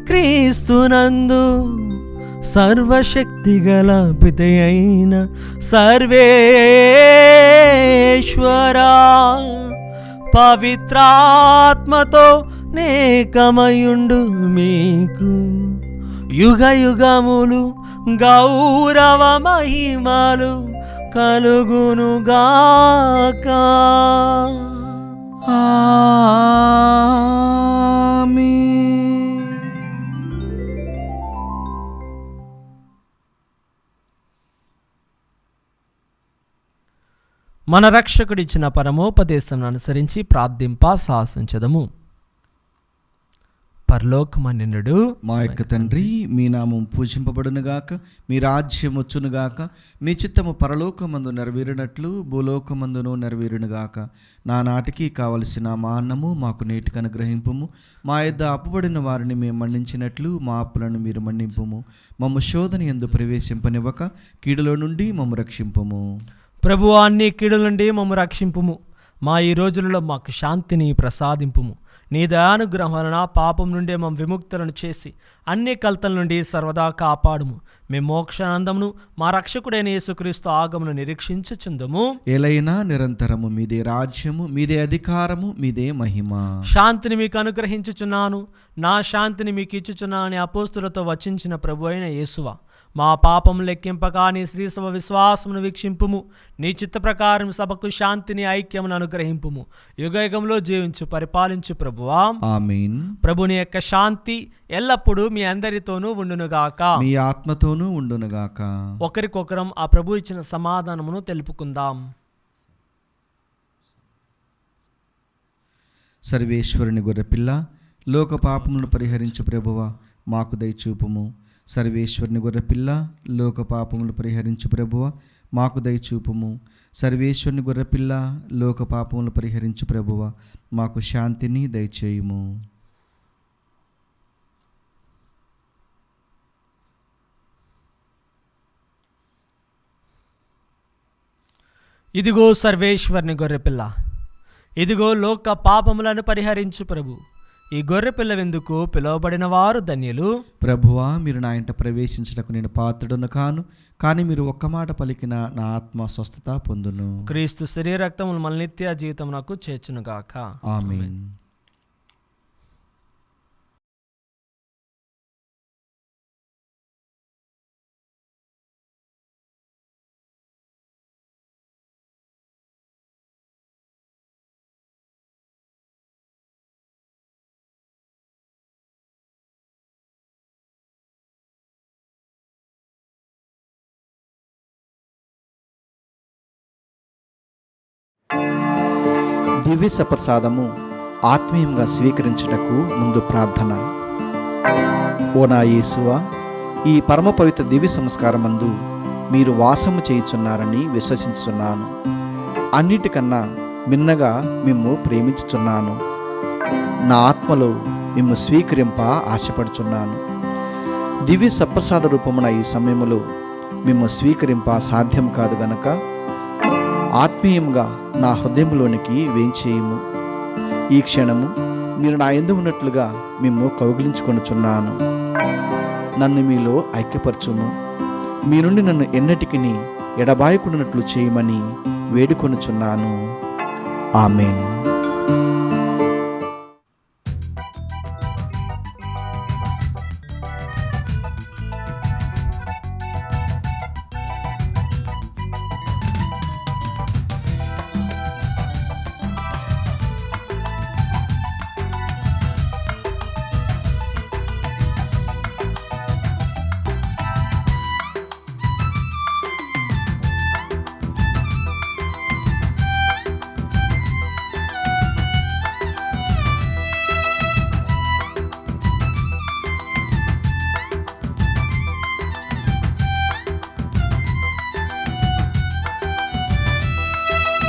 Speaker 3: క్రీస్తునందు సర్వశక్తిగల పితయైన సర్వేశ్వరా, పవిత్రాత్మతో నేకమయుండు మీకు యుగ యుగములు గౌరవ మహిమలు కలుగునుగాక.
Speaker 1: ఆమేన్.
Speaker 3: మన రక్షకుడిచ్చిన పరమోపదేశం అనుసరించి ప్రార్థింప సాహసించదము. పరలోకమన్యుడు
Speaker 1: మా యొక్క తండ్రి, మీ నామం పూజింపబడునుగాక, మీ రాజ్యం వచ్చునుగాక, మీ చిత్తము పరలోకమందు నెరవేరినట్లు భూలోకమందును నెరవేరునుగాక. నానాటికి కావలసిన మా అన్నము మాకు నేటికి అనుగ్రహింపుము. మా యొద్ద అప్పుబడిన వారిని మేము మన్నించినట్లు మా అప్పులను మీరు మన్నింపుము. మమ్ము శోధన యందు ప్రవేశింపనివ్వక కీడులో నుండి మమ్ము రక్షింపుము.
Speaker 3: ప్రభువా, అన్ని కీడుల నుండి మమ్ము రక్షింపుము. మా ఈ రోజులలో మాకు శాంతిని ప్రసాదింపుము. నీ దయానుగ్రహం వలన పాపం నుండి మమ్మ విముక్తులను చేసి అన్ని కలతల నుండి సర్వదా కాపాడుము. మేము మోక్షానందమును మా రక్షకుడైన యేసుక్రీస్తు ఆగమును నిరీక్షించుచుందుము.
Speaker 1: ఏలైనా నిరంతరము మీదే రాజ్యము, మీదే అధికారము, మీదే మహిమ.
Speaker 3: శాంతిని మీకు అనుగ్రహించుచున్నాను, నా శాంతిని మీకు ఇచ్చుచున్నానని అపోస్తులతో వచించిన ప్రభు అయిన యేసువా, మా పాపం లెక్కింపక నీ శ్రీసభ విశ్వాసమును వీక్షింపుము. నీ చిత్త ప్రకారం సభకు శాంతిని ఐక్యమును అనుగ్రహింపుము. యుగయుగంలో జీవించు పరిపాలించు ప్రభువా,
Speaker 1: ఆమేన్.
Speaker 3: ప్రభుని యొక్క శాంతి ఎల్లప్పుడూ మీ అందరితోనూ ఉండునుగాక,
Speaker 1: మీ ఆత్మతోనూ ఉండునుగాక.
Speaker 3: ఒకరికొకరం ఆ ప్రభు ఇచ్చిన సమాధానమును తెలుపుకుందాం.
Speaker 1: సర్వేశ్వరుని గొర్రెపిల్ల, లోక పాపములను పరిహరించు ప్రభువా, మాకు దయచూపుము. సర్వేశ్వరుని గొర్రెపిల్ల, లోక పాపములు పరిహరించు ప్రభువా, మాకు దయచూపుము. సర్వేశ్వరుని గొర్రెపిల్ల, లోక పాపములు పరిహరించు ప్రభువా, మాకు శాంతిని దయచేయుము.
Speaker 3: ఇదిగో సర్వేశ్వరుని గొర్రెపిల్ల, ఇదిగో లోక పాపములను పరిహరించు ప్రభు. ఈ గొర్రెపిల్ల విందుకు పిలువబడిన వారు ధన్యులు.
Speaker 1: ప్రభువా, మీరు నా ఇంట ప్రవేశించటకు నేను పాత్రుడును కాను, కానీ మీరు ఒక్క మాట పలికిన నా ఆత్మ స్వస్థత పొందును.
Speaker 3: క్రీస్తు శరీర రక్తములు మన నిత్య జీవితమునకు చేర్చునుగాక.
Speaker 1: ఆమేన్. దివ్య సప్రసాదము ఆత్మీయంగా స్వీకరించుటకు ముందు ప్రార్థన. ఓ నా యేసువా, ఈ పరమ పవిత్ర దివ్య సంస్కారమందు మీరు వాసము చేయుచున్నారని విశ్వసించుచున్నాను. అన్నిటికన్నా మిన్నగా మిమ్ము ప్రేమించుచున్నాను. నా ఆత్మలో మిమ్ము స్వీకరింప ఆశపడుచున్నాను. దివ్య సప్రసాద రూపమున ఈ సమయములో మిమ్ము స్వీకరింప సాధ్యం కాదు గనక ఆత్మీయంగా నా హృదయంలోనికి వేంచేయము. ఈ క్షణము మీరు నా యందు ఉన్నట్లుగా మిమ్ము కౌగిలించుకొనుచున్నాను. నన్ను మీలో ఐక్యపరచుము. మీ నుండి నన్ను ఎన్నటికిని ఎడబాయకుండానట్లు చేయమని వేడుకొనుచున్నాను. ఆమేన్.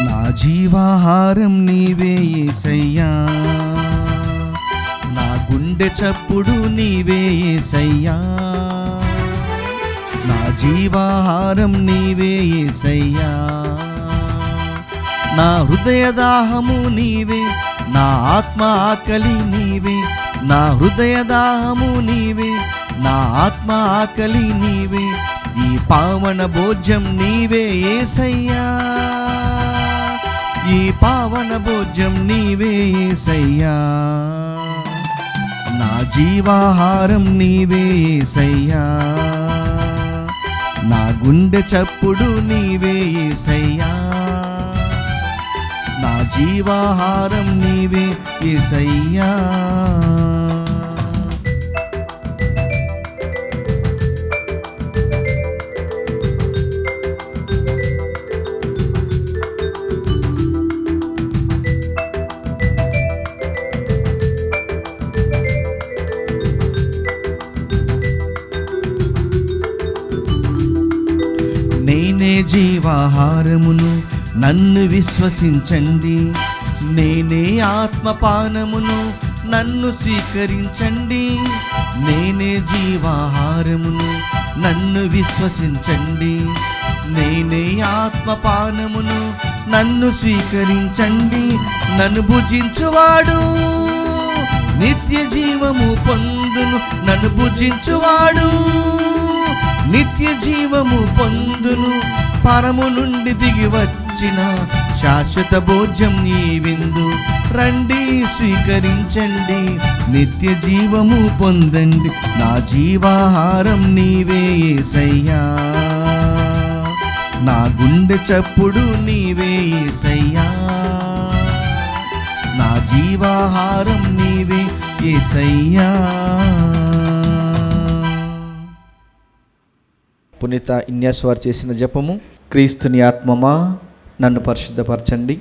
Speaker 5: నా జీవాహారం నీవే యేసయ్యా, నా గుండె చప్పుడు నీవే యేసయ్యా. నా జీవాహారం నీవే యేసయ్యా, నా హృదయ దాహము నీవే, నా ఆత్మ ఆకలి నీవే. నా హృదయ దాహము నీవే, నా ఆత్మ ఆకలి నీవే. ఈ పావన భోజ్యం నీవే యేసయ్యా, ఈ పావన భోజ్యం నీవే యేసయ్యా. నా జీవాహారం నీవే యేసయ్యా, నా గుండె చప్పుడు నీవే యేసయ్యా. నా జీవాహారం నీవే యేసయ్యా. నేనే జీవాహారమును, నన్ను విశ్వసించండి. నేనే ఆత్మపానమును, నన్ను స్వీకరించండి. నేనే జీవాహారమును, నన్ను విశ్వసించండి. నేనే ఆత్మపానమును, నన్ను స్వీకరించండి. నన్ను భుజించువాడు నిత్య జీవము పొందును. నన్ను భుజించువాడు నిత్య జీవము పొందును. పరము నుండి దిగి వచ్చిన శాశ్వత భోజ్యం ఈ విందు. రండి స్వీకరించండి, నిత్య జీవము పొందండి. నా జీవాహారం నీవే యేసయ్యా, నా గుండె చప్పుడు నీవే యేసయ్యా. నా జీవాహారం నీవే యేసయ్యా.
Speaker 1: పునీత ఇన్యాస్ వారు చేసిన జపము. క్రీస్తుని ఆత్మమా నన్ను పరిశుద్ధపరచండి,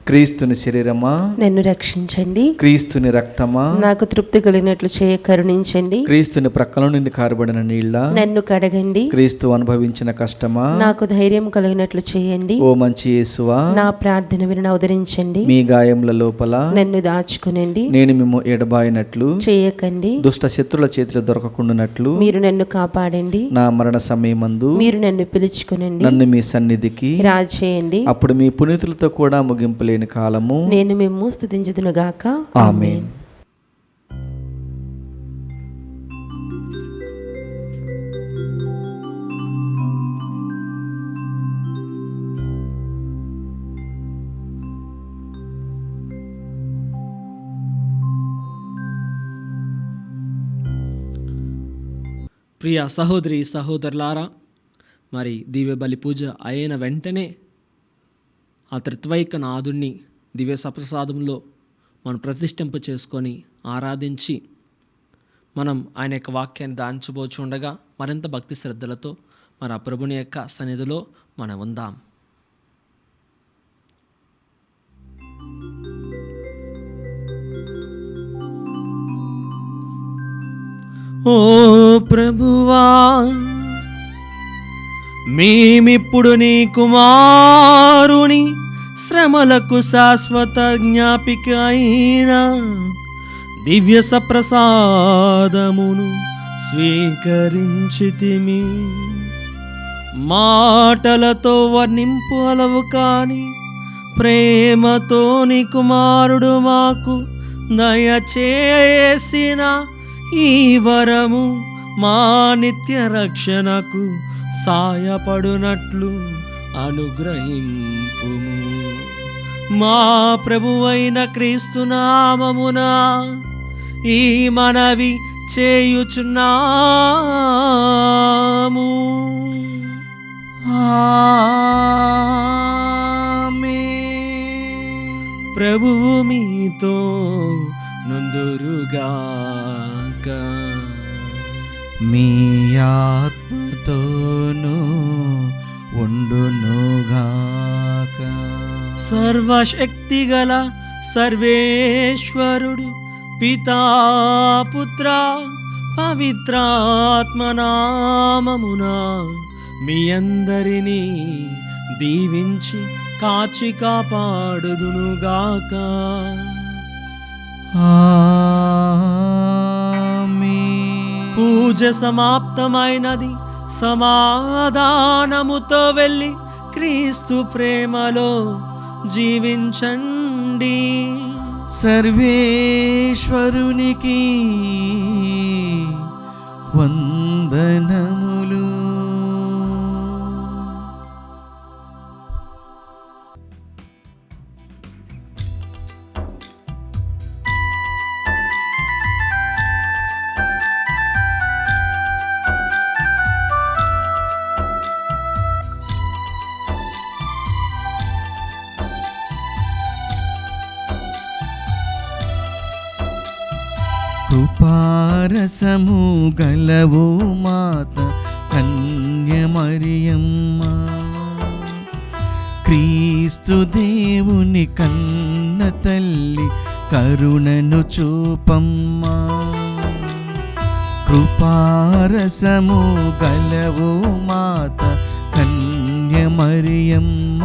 Speaker 1: క్రీస్తుని శరీరమా
Speaker 6: నన్ను రక్షించండి,
Speaker 1: క్రీస్తుని రక్తమా
Speaker 6: నాకు తృప్తి కలిగినట్లు చేయ కరుణించండి.
Speaker 1: క్రీస్తుని ప్రక్కల నుండి కారబడిన నీళ్ళ
Speaker 6: నన్ను కడగండి,
Speaker 1: క్రీస్తు అనుభవించిన కష్టమా
Speaker 6: నాకు ధైర్యం కలిగినట్లు చేయండి.
Speaker 1: ఓ మంచి యేసువా,
Speaker 6: నా ప్రార్థన విని అవతరించండి,
Speaker 1: మీ గాయముల లోపల
Speaker 6: నన్ను దాచుకునండి.
Speaker 1: నేను మిమ్ము ఎడబాయినట్లు
Speaker 6: చేయకండి,
Speaker 1: దుష్ట శత్రుల చేతిలో దొరకకుండానట్లు
Speaker 6: మీరు నన్ను కాపాడండి.
Speaker 1: నా మరణ సమయమందు
Speaker 6: మీరు నన్ను పిలుచుకునండి,
Speaker 1: నన్ను మీ సన్నిధికి
Speaker 6: రాజేయండి.
Speaker 1: అప్పుడు మీ పునీతులతో కూడా ముగింపు లేని కాలము
Speaker 6: నేను మిమ్ము స్తుతించుదునుగాక.
Speaker 1: ఆమేన్.
Speaker 3: ప్రియ సహోదరి సహోదరులారా, మరి దివ్య బలి పూజ అయిన వెంటనే ఆ త్రిత్వైక నాథుణ్ణి దివ్య సప్రసాదంలో మనం ప్రతిష్ఠింప చేసుకొని ఆరాధించి మనం ఆయన యొక్క వాక్యాన్ని దాంచబోచుండగా మరింత భక్తి శ్రద్ధలతో మన ప్రభుని యొక్క సన్నిధిలో మనం ఉందాం. ఓ ప్రభువా, మేమిప్పుడు నీ కుమారుని శ్రమలకు శాశ్వత జ్ఞాపిక అయిన దివ్య సప్రసాదమును స్వీకరించితిమి. మాటలతో వర్ణింపు అలవు కాని ప్రేమతో నీ కుమారుడు మాకు దయచేసిన ఈ వరము మా నిత్య రక్షణకు సాయపడునట్లు అనుగ్రహింపుము. మా ప్రభువైన క్రీస్తు నామమున ఈ మనవి చేయుచున్నాము. ప్రభువు మీతో నుందురుగాక.
Speaker 5: మీ ఆత్మతోనూ ఉండునుగాక.
Speaker 3: సర్వశక్తిగల సర్వేశ్వరుడు పితా పుత్ర పవిత్రాత్మనామమున మీ అందరినీ దీవించి కాచి కాపాడుదునుగాక. పూజ సమాప్తమైనది. సమాధానముతో వెళ్ళి క్రీస్తు ప్రేమలో జీవించండి.
Speaker 5: సర్వేశ్వరునికి వందనములు. కృపారసము గలవు మాత కన్యమరియమ్మ, క్రీస్తు దేవుని కన్న తల్లి కరుణను చూపమ్మా. కృపారసము గలవు మాత కన్యమరియమ్మ,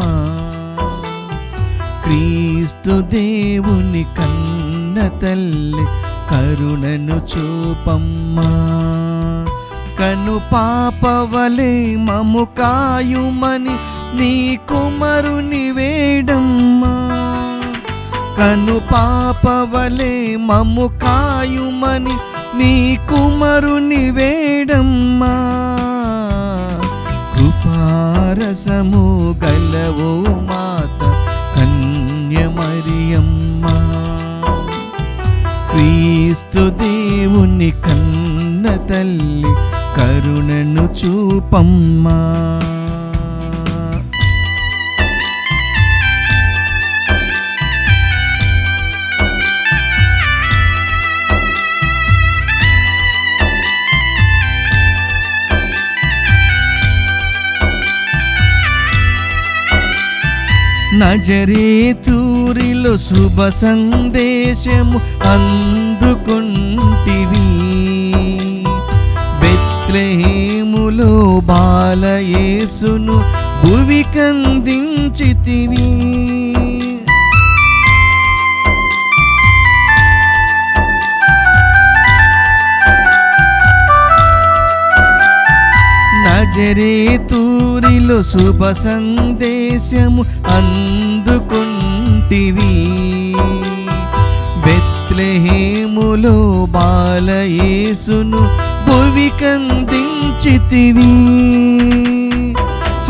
Speaker 5: క్రీస్తు దేవుని కన్న తల్లి కరుణను చూపమ్మా. కను పాపవలే మము కాయుమని నీ కుమారుని వేడమ్మా. కను పాపవలే మము కాయుమని నీ కుమారుని వేడమ్మా. కృపారసము గలవో మాత కన్యమరియమ్మ, క్రీస్తు దేవుని కన్న తల్లి కరుణను చూపమ్మా. నజరేతూరిలో శుభ సందేశము అందుకుంటివి, బెత్లెహేములో బాలయేసును భువికందించితివి. నజరేతూరిలో శుభ సందేశము అందుకుంటివి, బెత్లెహేములో బాలయేసును భువికందించితివి.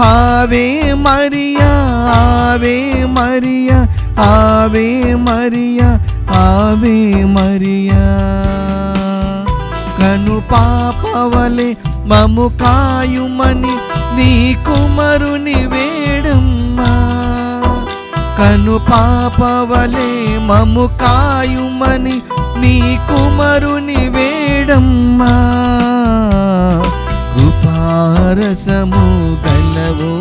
Speaker 5: ఆవే మరియా, ఆవే మరియా, ఆవే మరియా, ఆవే మరియా. కను పాపవలే మము కాయుమని నీ కుమారుని వేడమ్మా. కను పాపవలే మము కాయుమని నీ కుమారుని వేడమ్మా. కృపారసము గలవో